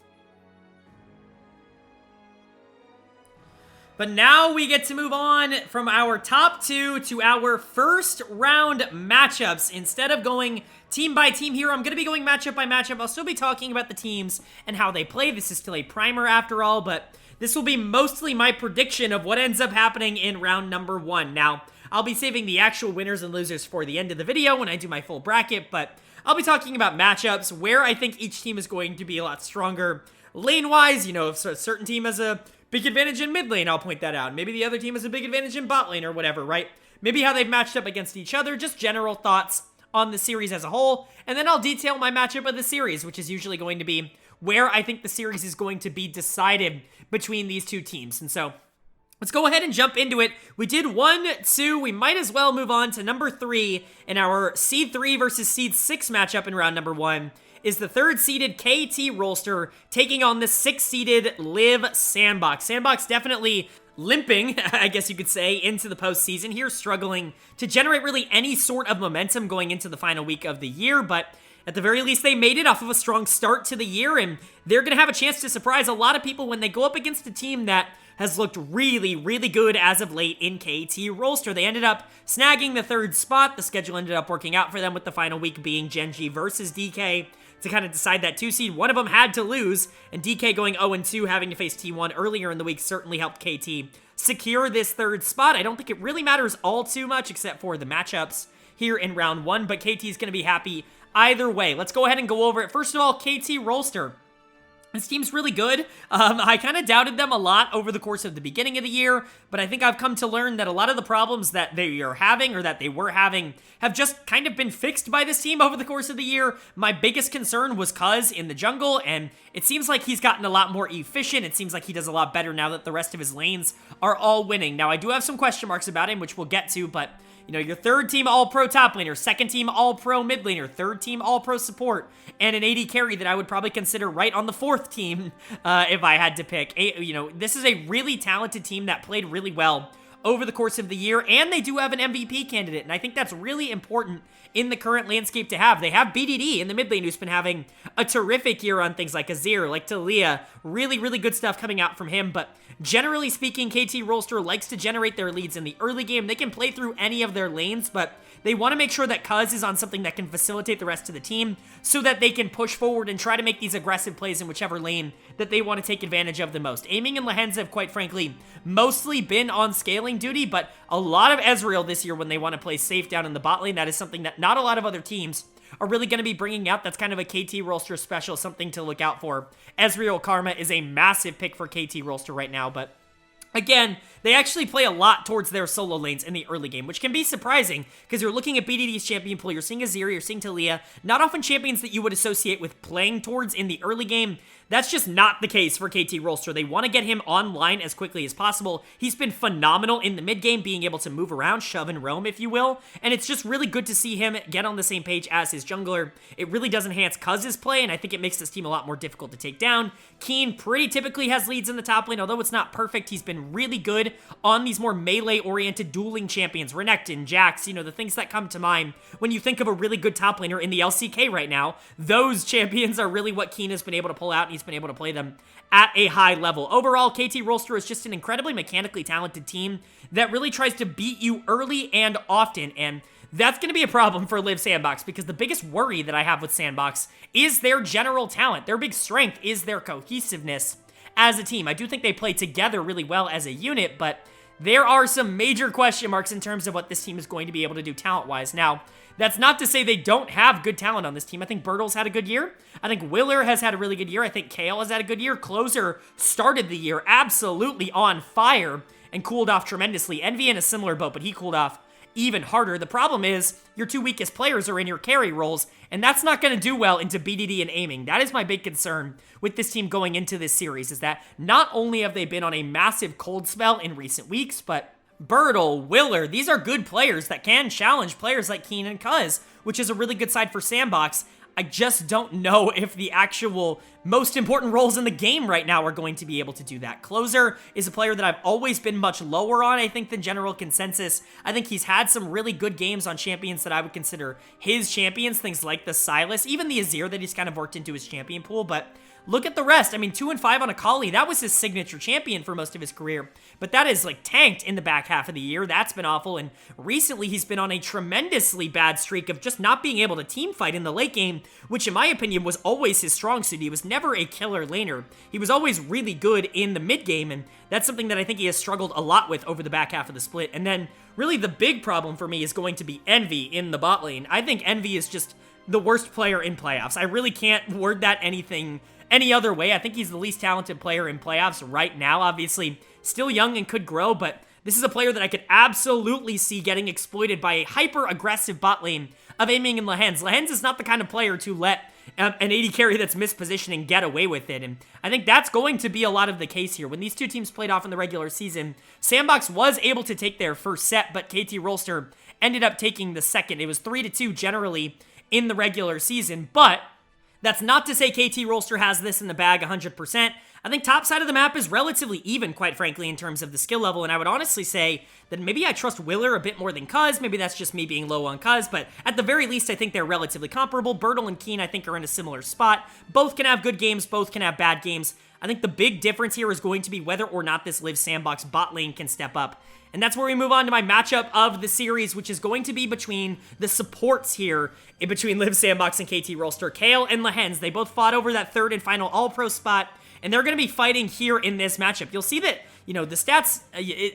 But now we get to move on from our top two to our first round matchups. Instead of going team by team here, I'm going to be going matchup by matchup. I'll still be talking about the teams and how they play. This is still a primer after all, but this will be mostly my prediction of what ends up happening in round number 1. Now, I'll be saving the actual winners and losers for the end of the video when I do my full bracket, but I'll be talking about matchups where I think each team is going to be a lot stronger lane-wise. If a certain team has a big advantage in mid lane, I'll point that out. Maybe the other team has a big advantage in bot lane or whatever, right? Maybe how they've matched up against each other, just general thoughts on the series as a whole, and then I'll detail my matchup of the series, which is usually going to be where I think the series is going to be decided between these two teams. And so, let's go ahead and jump into it. We did 1, 2, we might as well move on to number 3 in our Seed 3 versus Seed 6 matchup in round number 1. Is the 3rd-seeded KT Rolster taking on the 6th-seeded Liiv SANDBOX. SANDBOX definitely limping, I guess you could say, into the postseason here, struggling to generate really any sort of momentum going into the final week of the year, but at the very least, they made it off of a strong start to the year, and they're going to have a chance to surprise a lot of people when they go up against a team that has looked really, really good as of late in KT Rolster. They ended up snagging the 3rd spot. The schedule ended up working out for them with the final week being Gen.G versus DK to kind of decide that 2 seed. One of them had to lose, and DK going 0-2, having to face T1 earlier in the week certainly helped KT secure this 3rd spot. I don't think it really matters all too much except for the matchups here in round 1, but KT is going to be happy either way. Let's go ahead and go over it. First of all, KT Rolster. This team's really good. I kind of doubted them a lot over the course of the beginning of the year, but I think I've come to learn that a lot of the problems that they are having or that they were having have just kind of been fixed by this team over the course of the year. My biggest concern was Cuz in the jungle, and it seems like he's gotten a lot more efficient. It seems like he does a lot better now that the rest of his lanes are all winning. Now, I do have some question marks about him, which we'll get to, but you know, your third team all-pro top laner, second team all-pro mid laner, third team all-pro support, and an AD carry that I would probably consider right on the fourth team if I had to pick. You know, this is a really talented team that played really well over the course of the year, and they do have an MVP candidate, and I think that's really important in the current landscape to have. They have BDD in the mid lane who's been having a terrific year on things like Azir, like Talia, really, really good stuff coming out from him, but generally speaking, KT Rolster likes to generate their leads in the early game. They can play through any of their lanes, but they want to make sure that Cuz is on something that can facilitate the rest of the team so that they can push forward and try to make these aggressive plays in whichever lane that they want to take advantage of the most. Aiming and Lehens have, quite frankly, mostly been on scaling duty, but a lot of Ezreal this year when they want to play safe down in the bot lane. That is something that not a lot of other teams are really going to be bringing out. That's kind of a KT Rolster special, something to look out for. Ezreal Karma is a massive pick for KT Rolster right now, but again, they actually play a lot towards their solo lanes in the early game, which can be surprising because you're looking at BDD's champion pool, you're seeing Azir, you're seeing Talia, not often champions that you would associate with playing towards in the early game. That's just not the case for KT Rolster. They want to get him online as quickly as possible. He's been phenomenal in the mid game, being able to move around, shove and roam, if you will, and it's just really good to see him get on the same page as his jungler. It really does enhance Cuz's play, and I think it makes this team a lot more difficult to take down. Keen pretty typically has leads in the top lane, although it's not perfect. He's been really good on these more melee-oriented dueling champions, Renekton, Jax, you know, the things that come to mind when you think of a really good top laner in the LCK right now. Those champions are really what Keen has been able to pull out, and he's been able to play them at a high level. Overall, KT Rolster is just an incredibly mechanically talented team that really tries to beat you early and often, and that's going to be a problem for Liiv SANDBOX because the biggest worry that I have with SANDBOX is their general talent. Their big strength is their cohesiveness as a team. I do think they play together really well as a unit, but there are some major question marks in terms of what this team is going to be able to do talent-wise. Now, that's not to say they don't have good talent on this team. I think Bertle's had a good year. I think Willer has had a really good year. I think Kale has had a good year. Closer started the year absolutely on fire and cooled off tremendously. Envy in a similar boat, but he cooled off even harder. The problem is your two weakest players are in your carry roles, and that's not going to do well into BDD and aiming. That is my big concern with this team going into this series, is that not only have they been on a massive cold spell in recent weeks, but Bertle, Willer, these are good players that can challenge players like Keen and Cuz, which is a really good side for SANDBOX. I just don't know if the actual most important roles in the game right now are going to be able to do that. Closer is a player that I've always been much lower on, I think, than general consensus. I think he's had some really good games on champions that I would consider his champions, things like the Sylas, even the Azir that he's kind of worked into his champion pool, but look at the rest. I mean, 2 and 5 on Akali, that was his signature champion for most of his career, but that is like tanked in the back half of the year. That's been awful, and recently he's been on a tremendously bad streak of just not being able to team fight in the late game, which in my opinion was always his strong suit. He was never a killer laner. He was always really good in the mid game, and that's something that I think he has struggled a lot with over the back half of the split. And then really the big problem for me is going to be Envy in the bot lane. I think Envy is just the worst player in playoffs. I really can't word that any other way. I think he's the least talented player in playoffs right now. Obviously, still young and could grow, but this is a player that I could absolutely see getting exploited by a hyper-aggressive bot lane of aiming and Lehens. Lehens is not the kind of player to let an AD carry that's mispositioning get away with it, and I think that's going to be a lot of the case here. When these two teams played off in the regular season, SANDBOX was able to take their first set, but KT Rolster ended up taking the second. It was 3-2 generally in the regular season, but that's not to say KT Rolster has this in the bag 100%. I think top side of the map is relatively even, quite frankly, in terms of the skill level, and I would honestly say that maybe I trust Willer a bit more than Cuz. Maybe that's just me being low on Cuz, but at the very least, I think they're relatively comparable. Bertle and Keen, I think, are in a similar spot. Both can have good games, both can have bad games. I think the big difference here is going to be whether or not this Liiv SANDBOX bot lane can step up. And that's where we move on to my matchup of the series, which is going to be between the supports here, in between Liiv SANDBOX and KT Rolster. Kale and Lehens, they both fought over that third and final All-Pro spot, and they're going to be fighting here in this matchup. You'll see that you know, the stats,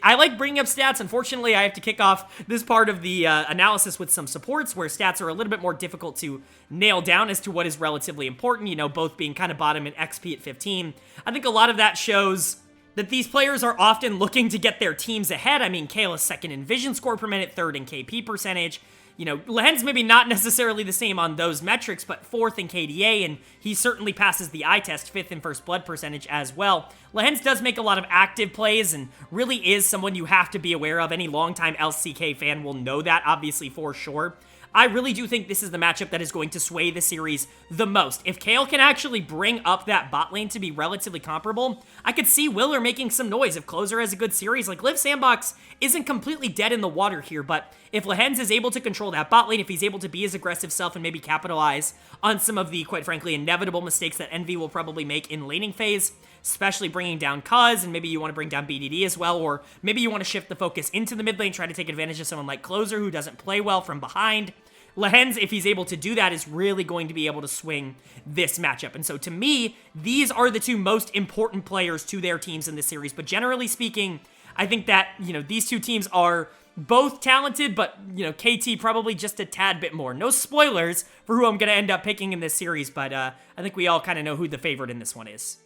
I like bringing up stats. Unfortunately, I have to kick off this part of the analysis with some supports where stats are a little bit more difficult to nail down as to what is relatively important, you know, both being kind of bottom in XP at 15. I think a lot of that shows that these players are often looking to get their teams ahead. I mean, Kale is second in vision score per minute, third in KP percentage. You know, Lehen's maybe not necessarily the same on those metrics, but fourth in KDA, and he certainly passes the eye test, fifth in first blood percentage as well. Lehen's does make a lot of active plays and really is someone you have to be aware of. Any longtime LCK fan will know that, obviously, for sure. I really do think this is the matchup that is going to sway the series the most. If Kale can actually bring up that bot lane to be relatively comparable, I could see Willer making some noise. If Closer has a good series, like Liiv SANDBOX isn't completely dead in the water here, but if Lehen's is able to control that bot lane, if he's able to be his aggressive self and maybe capitalize on some of the, quite frankly, inevitable mistakes that Envy will probably make in laning phase, especially bringing down Cuz, and maybe you want to bring down BDD as well, or maybe you want to shift the focus into the mid lane, try to take advantage of someone like Closer who doesn't play well from behind. Lehen's, if he's able to do that, is really going to be able to swing this matchup. And so to me, these are the two most important players to their teams in this series. But generally speaking, I think that, you know, these two teams are both talented, but, you know, KT probably just a tad bit more. No spoilers for who I'm going to end up picking in this series, but I think we all kind of know who the favorite in this one is.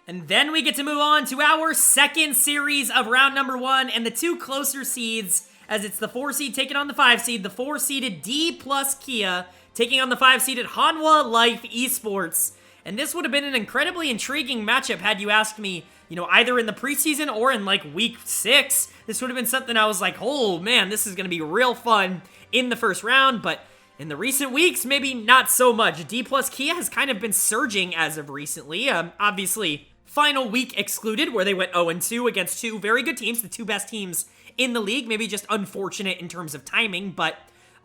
And then we get to move on to our second series of round number 1, and the two closer seeds, as it's the 4 seed taking on the 5 seed, the 4-seeded Dplus Kia taking on the 5-seeded Hanwha Liiv Esports. And this would have been an incredibly intriguing matchup had you asked me, you know, either in the preseason or in like week 6. This would have been something I was like, oh man, this is going to be real fun in the first round, but in the recent weeks, maybe not so much. Dplus Kia has kind of been surging as of recently. Obviously, final week excluded, where they went 0-2 against two very good teams, the two best teams in the league. Maybe just unfortunate in terms of timing, but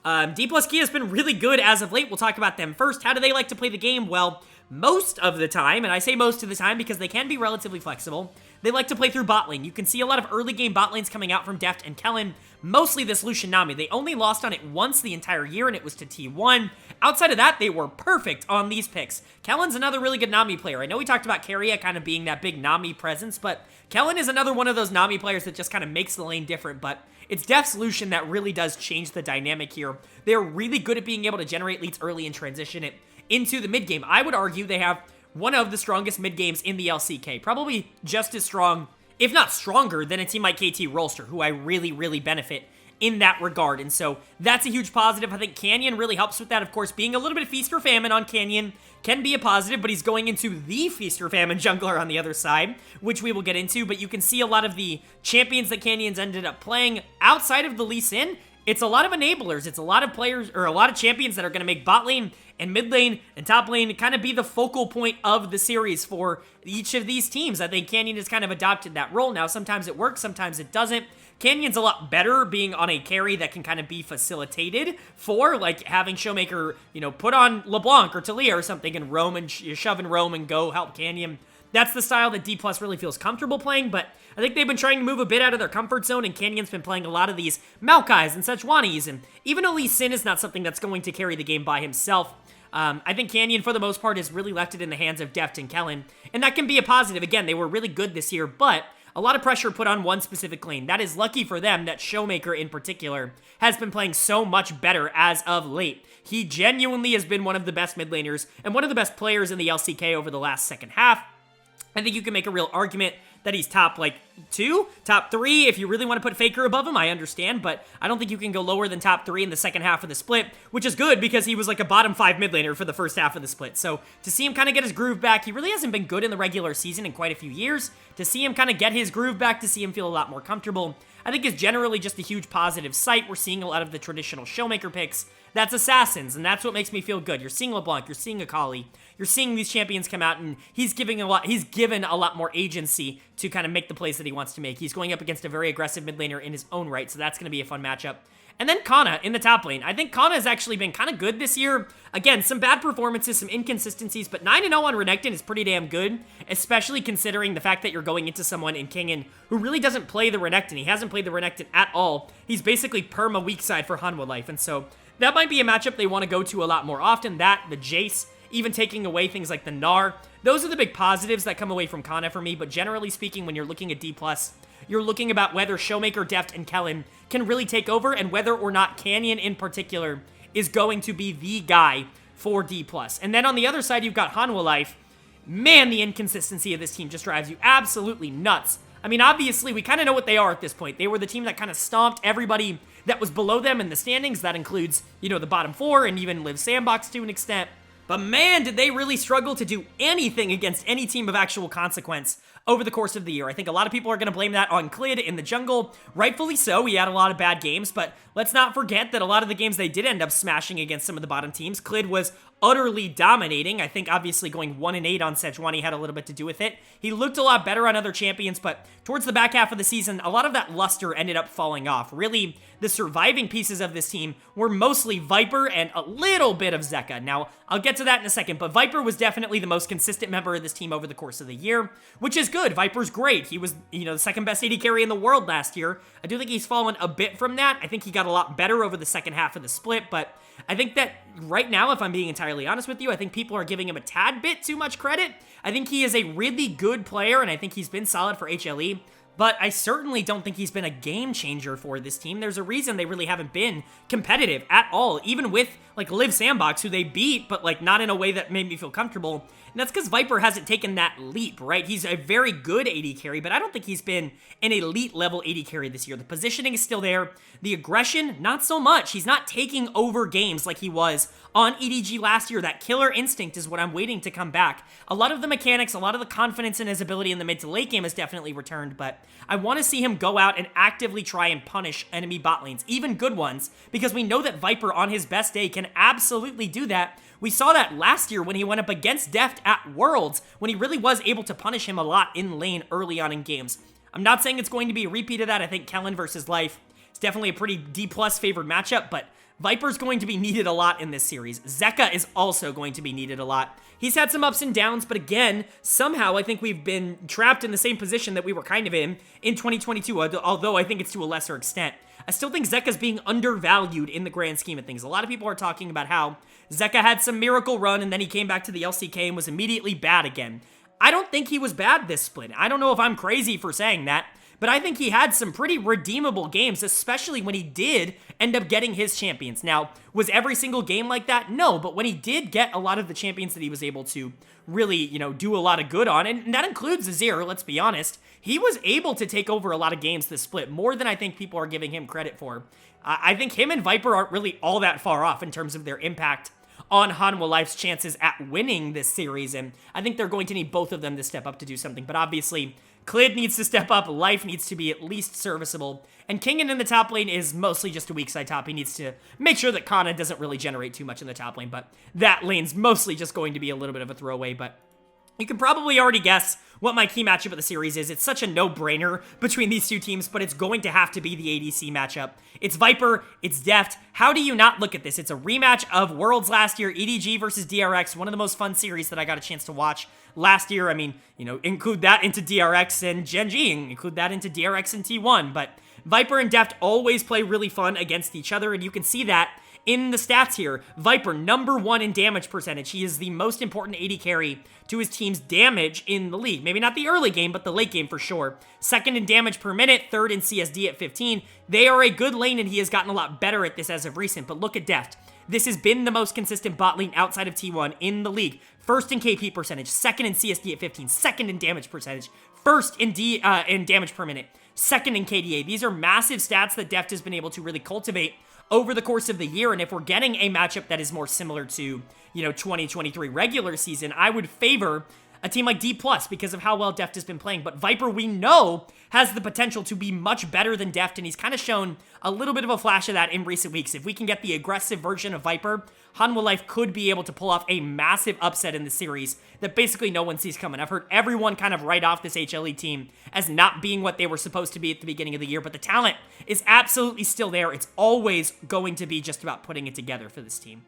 Dplus Kia has been really good as of late. We'll talk about them first. How do they like to play the game? Well, most of the time, and I say most of the time because they can be relatively flexible, they like to play through bot lane. You can see a lot of early game bot lanes coming out from Deft and Kellen, mostly this Lucian Nami. They only lost on it once the entire year, and it was to T1. Outside of that, they were perfect on these picks. Kellen's another really good Nami player. I know we talked about Keria kind of being that big Nami presence, but Kellen is another one of those Nami players that just kind of makes the lane different, but it's Deft's Lucian that really does change the dynamic here. They're really good at being able to generate leads early and transition it into the mid game. I would argue they have one of the strongest mid games in the LCK. Probably just as strong, if not stronger, than a team like KT Rolster, who I really, really benefit in that regard. And so that's a huge positive. I think Canyon really helps with that. Of course, being a little bit of feast or famine on Canyon can be a positive, but he's going into the feast or famine jungler on the other side, which we will get into. But you can see a lot of the champions that Canyon's ended up playing outside of the Lee Sin. It's a lot of enablers. It's a lot of players, or a lot of champions that are going to make bot lane and mid lane and top lane kind of be the focal point of the series for each of these teams. I think Canyon has kind of adopted that role now. Sometimes it works, sometimes it doesn't. Canyon's a lot better being on a carry that can kind of be facilitated for, like, having Showmaker, you know, put on LeBlanc or Talia or something and roam and shove and roam and go help Canyon. That's the style that Dplus really feels comfortable playing, but I think they've been trying to move a bit out of their comfort zone, and Canyon's been playing a lot of these Maokais and Sejuanis, and even though Lee Sin is not something that's going to carry the game by himself, I think Canyon, for the most part, has really left it in the hands of Deft and Kellen, and that can be a positive. Again, they were really good this year, but a lot of pressure put on one specific lane. That is lucky for them that Showmaker, in particular, has been playing so much better as of late. He genuinely has been one of the best mid laners and one of the best players in the LCK over the last second half. I think you can make a real argument that he's top, like, 2, top 3. If you really want to put Faker above him, I understand, but I don't think you can go lower than top 3 in the second half of the split, which is good because he was like a bottom 5 mid laner for the first half of the split. So to see him kind of get his groove back, he really hasn't been good in the regular season in quite a few years. To see him kind of get his groove back, to see him feel a lot more comfortable, I think is generally just a huge positive sight. We're seeing a lot of the traditional Showmaker picks. That's Assassins, and that's what makes me feel good. You're seeing LeBlanc, you're seeing Akali, you're seeing these champions come out, and he's given a lot more agency to kind of make the plays that he wants to make. He's going up against a very aggressive mid laner in his own right, so that's going to be a fun matchup. And then Kana in the top lane. I think Kana has actually been kind of good this year. Again, some bad performances, some inconsistencies, but 9-0 on Renekton is pretty damn good, especially considering the fact that you're going into someone in Kingen who really doesn't play the Renekton. He hasn't played the Renekton at all. He's basically perma weak side for Hanwha Life, and so that might be a matchup they want to go to a lot more often. That, the Jace, even taking away things like the Gnar, those are the big positives that come away from Kana for me, but generally speaking, when you're looking at Dplus, you're looking about whether Showmaker, Deft, and Kellen can really take over, and whether or not Canyon in particular is going to be the guy for Dplus. And then on the other side, you've got Hanwha Life. Man, the inconsistency of this team just drives you absolutely nuts. I mean, obviously, we kind of know what they are at this point. They were the team that kind of stomped everybody that was below them in the standings. That includes, you know, the bottom four and even Liiv SANDBOX to an extent. But man, did they really struggle to do anything against any team of actual consequence over the course of the year. I think a lot of people are going to blame that on Clid in the jungle. Rightfully so, he had a lot of bad games, but let's not forget that a lot of the games they did end up smashing against some of the bottom teams. Clid was utterly dominating. I think obviously going 1-8 on Sejuani had a little bit to do with it. He looked a lot better on other champions, but towards the back half of the season, a lot of that luster ended up falling off. Really, the surviving pieces of this team were mostly Viper and a little bit of Zeka. Now, I'll get to that in a second, but Viper was definitely the most consistent member of this team over the course of the year, which is good. Viper's great. He was, you know, the second best AD carry in the world last year. I do think he's fallen a bit from that. I think he got a lot better over the second half of the split, but I think that right now, if I'm being entirely honest with you, I think people are giving him a tad bit too much credit. I think he is a really good player, and I think he's been solid for HLE, but I certainly don't think he's been a game changer for this team. There's a reason they really haven't been competitive at all, even with, like, Liiv SANDBOX, who they beat, but, like, not in a way that made me feel comfortable. And that's because Viper hasn't taken that leap, right? He's a very good AD carry, but I don't think he's been an elite level AD carry this year. The positioning is still there. The aggression, not so much. He's not taking over games like he was on EDG last year. That killer instinct is what I'm waiting to come back. A lot of the mechanics, a lot of the confidence in his ability in the mid to late game has definitely returned, but I want to see him go out and actively try and punish enemy bot lanes, even good ones, because we know that Viper on his best day can absolutely do that. We saw that last year when he went up against Deft at Worlds, when he really was able to punish him a lot in lane early on in games. I'm not saying it's going to be a repeat of that. I think Kellen versus Life is definitely a pretty D+ favored matchup, but Viper's going to be needed a lot in this series. Zeka is also going to be needed a lot. He's had some ups and downs, but again, somehow I think we've been trapped in the same position that we were kind of in 2022, although I think it's to a lesser extent. I still think Zeka's being undervalued in the grand scheme of things. A lot of people are talking about how Zeka had some miracle run and then he came back to the LCK and was immediately bad again. I don't think he was bad this split. I don't know if I'm crazy for saying that, but I think he had some pretty redeemable games, especially when he did end up getting his champions. Now, was every single game like that? No, but when he did get a lot of the champions that he was able to really, you know, do a lot of good on, and that includes Azir, let's be honest, he was able to take over a lot of games this split, more than I think people are giving him credit for. I think him and Viper aren't really all that far off in terms of their impact on Hanwha Life's chances at winning this series, and I think they're going to need both of them to step up to do something, but obviously, Clid needs to step up, Life needs to be at least serviceable, and Kingen in the top lane is mostly just a weak side top. He needs to make sure that Kana doesn't really generate too much in the top lane, but that lane's mostly just going to be a little bit of a throwaway, but you can probably already guess what my key matchup of the series is. It's such a no-brainer between these two teams, but it's going to have to be the ADC matchup. It's Viper, it's Deft. How do you not look at this? It's a rematch of Worlds last year, EDG versus DRX, one of the most fun series that I got a chance to watch last year. I mean, you know, include that into DRX and Gen.G, include that into DRX and T1, but Viper and Deft always play really fun against each other, and you can see that in the stats here. Viper, #1 in damage percentage. He is the most important AD carry to his team's damage in the league. Maybe not the early game, but the late game for sure. Second in damage per minute, third in CSD at 15. They are a good lane, and he has gotten a lot better at this as of recent, but look at Deft. This has been the most consistent bot lane outside of T1 in the league. First in KP percentage, second in CSD at 15, second in damage percentage, first in damage per minute, second in KDA. These are massive stats that Deft has been able to really cultivate over the course of the year, and if we're getting a matchup that is more similar to, you know, 2023 regular season, I would favor a team like Dplus because of how well Deft has been playing. But Viper, we know, has the potential to be much better than Deft, and he's kind of shown a little bit of a flash of that in recent weeks. If we can get the aggressive version of Viper, Hanwha Life could be able to pull off a massive upset in the series that basically no one sees coming. I've heard everyone kind of write off this HLE team as not being what they were supposed to be at the beginning of the year, but the talent is absolutely still there. It's always going to be just about putting it together for this team.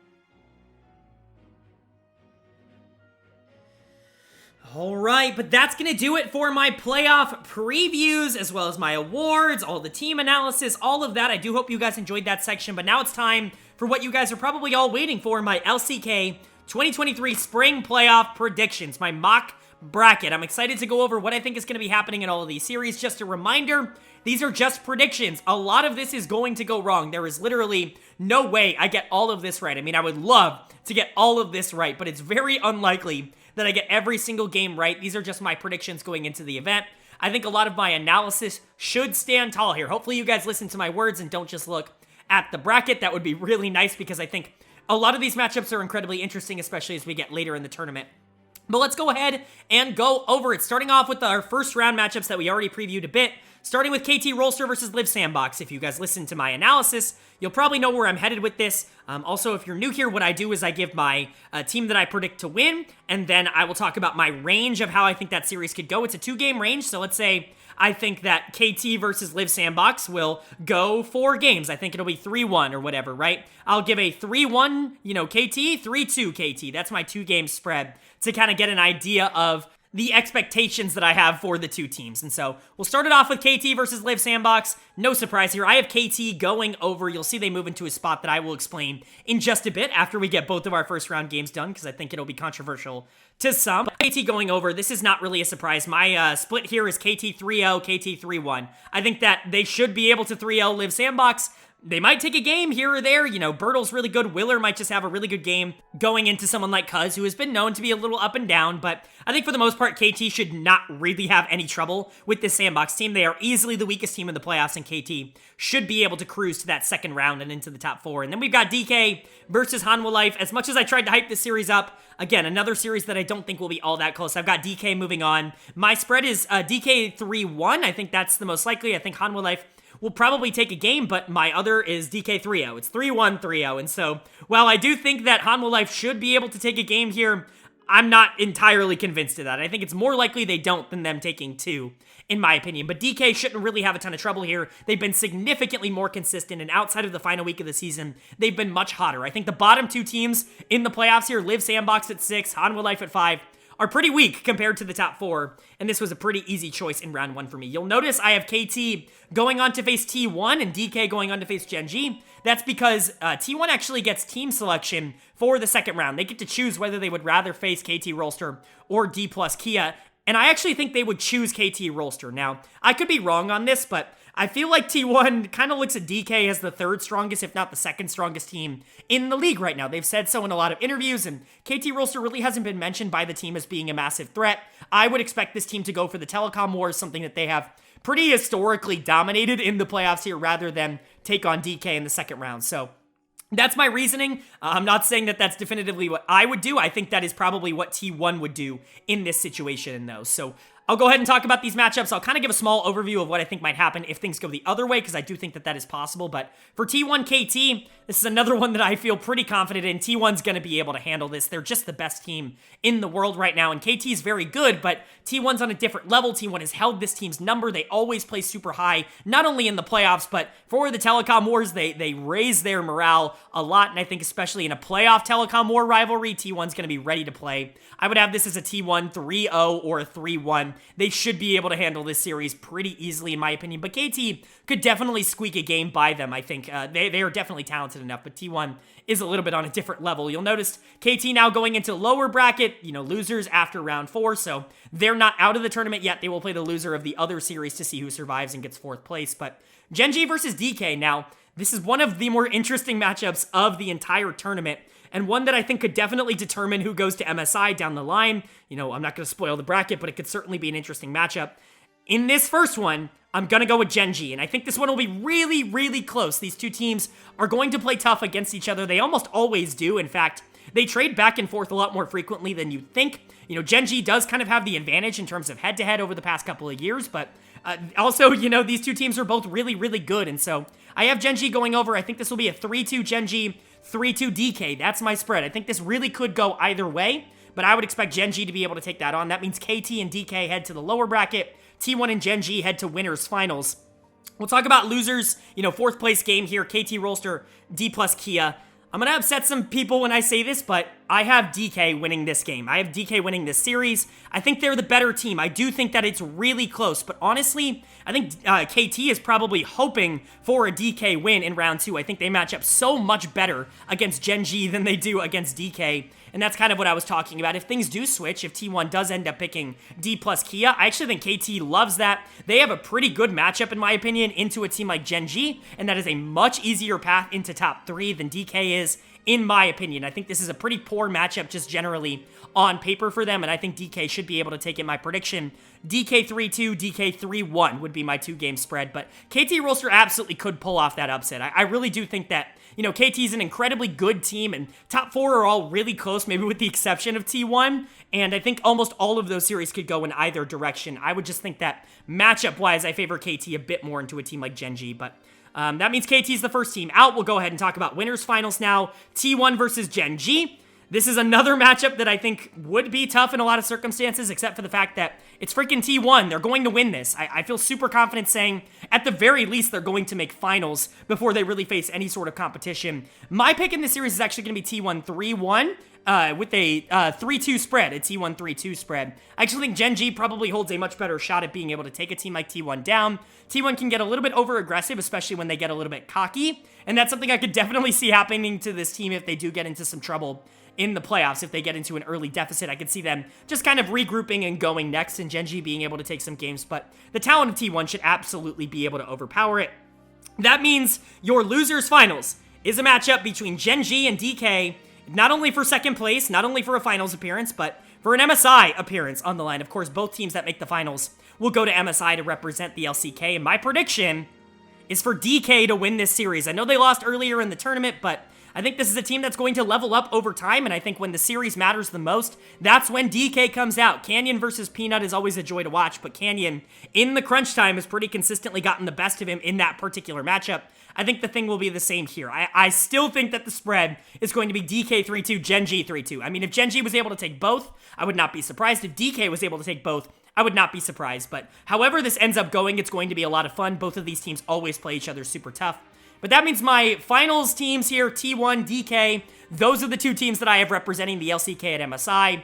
All right, but that's going to do it for my playoff previews, as well as my awards, all the team analysis, all of that. I do hope you guys enjoyed that section, but now it's time for what you guys are probably all waiting for, my LCK 2023 Spring Playoff Predictions, my mock bracket. I'm excited to go over what I think is going to be happening in all of these series. Just a reminder, these are just predictions. A lot of this is going to go wrong. There is literally no way I get all of this right. I mean, I would love to get all of this right, but it's very unlikely that I get every single game right. These are just my predictions going into the event. I think a lot of my analysis should stand tall here. Hopefully you guys listen to my words and don't just look at the bracket. That would be really nice because I think a lot of these matchups are incredibly interesting, especially as we get later in the tournament. But let's go ahead and go over it, starting off with our first round matchups that we already previewed a bit, starting with KT Rolster versus Liiv SANDBOX. If you guys listen to my analysis, you'll probably know where I'm headed with this. Also, if you're new here, what I do is I give my team that I predict to win, and then I will talk about my range of how I think that series could go. It's a 2-game range, so let's say I think that KT versus Liiv SANDBOX will go 4 games. I think it'll be 3-1 or whatever, right? I'll give a 3-1, KT, 3-2 KT. That's my 2-game spread to kind of get an idea of the expectations that I have for the two teams. And so we'll start it off with KT versus Liiv SANDBOX. No surprise here. I have KT going over. You'll see they move into a spot that I will explain in just a bit after we get both of our first round games done, because I think it'll be controversial to some. But KT going over, this is not really a surprise. My split here is KT 3-0, KT 3-1. I think that they should be able to 3-0 Liiv SANDBOX. They might take a game here or there. Bertle's really good. Willer might just have a really good game going into someone like Cuz, who has been known to be a little up and down. But I think for the most part, KT should not really have any trouble with this SANDBOX team. They are easily the weakest team in the playoffs, and KT should be able to cruise to that second round and into the top 4. And then we've got DK versus Hanwha Life. As much as I tried to hype this series up, again, another series that I don't think will be all that close. I've got DK moving on. My spread is DK 3-1. I think that's the most likely. I think Hanwha Life will probably take a game, but my other is DK 3-0. It's 3-1, 3-0. And so, while I do think that Hanwha Life should be able to take a game here, I'm not entirely convinced of that. I think it's more likely they don't than them taking 2, in my opinion. But DK shouldn't really have a ton of trouble here. They've been significantly more consistent, and outside of the final week of the season, they've been much hotter. I think the bottom 2 teams in the playoffs here, Liiv SANDBOX at 6, Hanwha Life at 5, are pretty weak compared to the top 4, and this was a pretty easy choice in round 1 for me. You'll notice I have KT going on to face T1 and DK going on to face Gen.G. That's because T1 actually gets team selection for the second round. They get to choose whether they would rather face KT Rolster or Dplus Kia, and I actually think they would choose KT Rolster. Now, I could be wrong on this, but I feel like T1 kind of looks at DK as the 3rd strongest, if not the 2nd strongest team in the league right now. They've said so in a lot of interviews, and KT Rolster really hasn't been mentioned by the team as being a massive threat. I would expect this team to go for the telecom wars, something that they have pretty historically dominated in the playoffs here, rather than take on DK in the second round. So that's my reasoning. I'm not saying that that's definitively what I would do. I think that is probably what T1 would do in this situation, though. So I'll go ahead and talk about these matchups. I'll kind of give a small overview of what I think might happen if things go the other way, because I do think that that is possible. But for T1 KT, this is another one that I feel pretty confident in. T1's going to be able to handle this. They're just the best team in the world right now, and KT is very good, but T1's on a different level. T1 has held this team's number. They always play super high, not only in the playoffs, but for the telecom wars, they raise their morale a lot, and I think especially in a playoff telecom war rivalry, T1's going to be ready to play. I would have this as a T1 3-0 or a 3-1. They should be able to handle this series pretty easily, in my opinion, but KT could definitely squeak a game by them, I think. They are definitely talented enough, but T1 is a little bit on a different level. You'll notice KT now going into lower bracket, losers after round 4, so they're not out of the tournament yet. They will play the loser of the other series to see who survives and gets 4th place. But Gen.G versus DK, now, this is one of the more interesting matchups of the entire tournament, and one that I think could definitely determine who goes to MSI down the line. I'm not going to spoil the bracket, but it could certainly be an interesting matchup. In this first one, I'm going to go with Gen.G, and I think this one will be really, really close. These two teams are going to play tough against each other. They almost always do. In fact, they trade back and forth a lot more frequently than you'd think. Gen.G does kind of have the advantage in terms of head-to-head over the past couple of years, but also, these two teams are both really, really good, and so I have Gen.G going over. I think this will be a 3-2 Gen.G, 3-2 DK. That's my spread. I think this really could go either way, but I would expect Gen.G to be able to take that on. That means KT and DK head to the lower bracket. T1 and Gen.G head to winners finals. We'll talk about losers. 4th place game here. KT Rolster, Dplus Kia. I'm going to upset some people when I say this, but I have DK winning this game. I have DK winning this series. I think they're the better team. I do think that it's really close, but honestly, I think KT is probably hoping for a DK win in round 2. I think they match up so much better against Gen.G than they do against DK, and that's kind of what I was talking about. If things do switch, if T1 does end up picking Dplus Kia, I actually think KT loves that. They have a pretty good matchup, in my opinion, into a team like Gen.G, and that is a much easier path into top 3 than DK is, in my opinion. I think this is a pretty poor matchup just generally on paper for them, and I think DK should be able to take it. My prediction, DK 3-2, DK 3-1 would be my 2-game spread, but KT Rolster absolutely could pull off that upset. I really do think that, you know, KT's an incredibly good team, and top 4 are all really close, maybe with the exception of T1, and I think almost all of those series could go in either direction. I would just think that matchup-wise, I favor KT a bit more into a team like Gen.G, but that means KT's the first team out. We'll go ahead and talk about winners finals now. T1 versus Gen.G. This is another matchup that I think would be tough in a lot of circumstances, except for the fact that it's freaking T1. They're going to win this. I feel super confident saying, at the very least, they're going to make finals before they really face any sort of competition. My pick in this series is actually going to be T1 3-1. With a 3-2 spread, a T1 3-2 spread. I actually think Gen.G probably holds a much better shot at being able to take a team like T1 down. T1 can get a little bit over-aggressive, especially when they get a little bit cocky, and that's something I could definitely see happening to this team if they do get into some trouble in the playoffs. If they get into an early deficit, I could see them just kind of regrouping and going next, and Gen.G being able to take some games, but the talent of T1 should absolutely be able to overpower it. That means your losers finals is a matchup between Gen.G and DK, not only for second place, not only for a finals appearance, but for an MSI appearance on the line. Of course, both teams that make the finals will go to MSI to represent the LCK, and my prediction is for DK to win this series. I know they lost earlier in the tournament, but I think this is a team that's going to level up over time, and I think when the series matters the most, that's when DK comes out. Canyon versus Peanut is always a joy to watch, but Canyon, in the crunch time, has pretty consistently gotten the best of him in that particular matchup. I think the thing will be the same here. I still think that the spread is going to be DK 3-2, Gen.G 3-2. I mean, if Gen.G was able to take both, I would not be surprised. If DK was able to take both, I would not be surprised. But however this ends up going, it's going to be a lot of fun. Both of these teams always play each other super tough. But that means my finals teams here, T1, DK, those are the 2 teams that I have representing the LCK at MSI.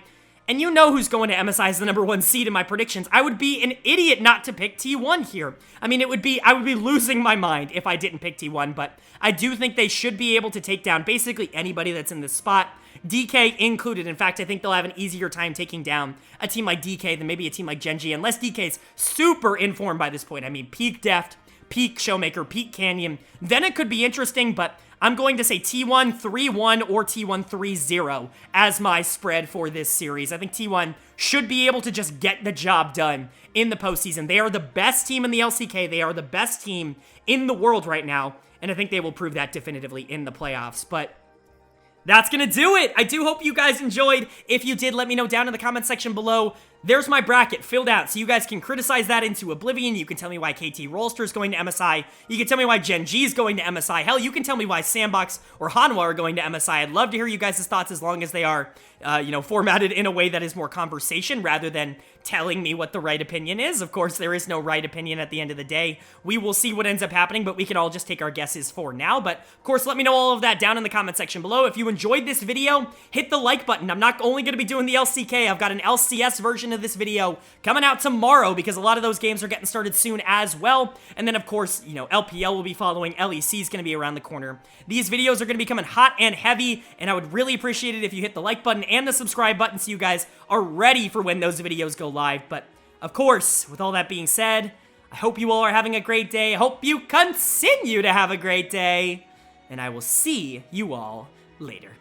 And you know who's going to MSI as the #1 seed in my predictions. I would be an idiot not to pick T1 here. I mean, I would be losing my mind if I didn't pick T1, but I do think they should be able to take down basically anybody that's in this spot, DK included. In fact, I think they'll have an easier time taking down a team like DK than maybe a team like Gen.G, unless DK's super informed by this point. I mean, peak Deft, peak Showmaker, peak Canyon, then it could be interesting, but I'm going to say T1 3-1 or T1 3-0 as my spread for this series. I think T1 should be able to just get the job done in the postseason. They are the best team in the LCK. They are the best team in the world right now, and I think they will prove that definitively in the playoffs. But that's gonna do it. I do hope you guys enjoyed. If you did, let me know down in the comment section below. There's my bracket filled out, so you guys can criticize that into oblivion. You can tell me why KT Rolster is going to MSI. You can tell me why Gen.G is going to MSI. Hell, you can tell me why SANDBOX or Hanwha are going to MSI. I'd love to hear you guys' thoughts, as long as they are, formatted in a way that is more conversation rather than telling me what the right opinion is. Of course, there is no right opinion at the end of the day. We will see what ends up happening, but we can all just take our guesses for now. But, of course, let me know all of that down in the comment section below. If you enjoyed this video, hit the like button. I'm not only going to be doing the LCK, I've got an LCS version of this video coming out tomorrow, because a lot of those games are getting started soon as well. And then, of course, LPL will be following. LEC is going to be around the corner. These videos are going to be coming hot and heavy, and I would really appreciate it if you hit the like button and the subscribe button so you guys are ready for when those videos go live. But, of course, with all that being said, I hope you all are having a great day. I hope you continue to have a great day, and I will see you all later.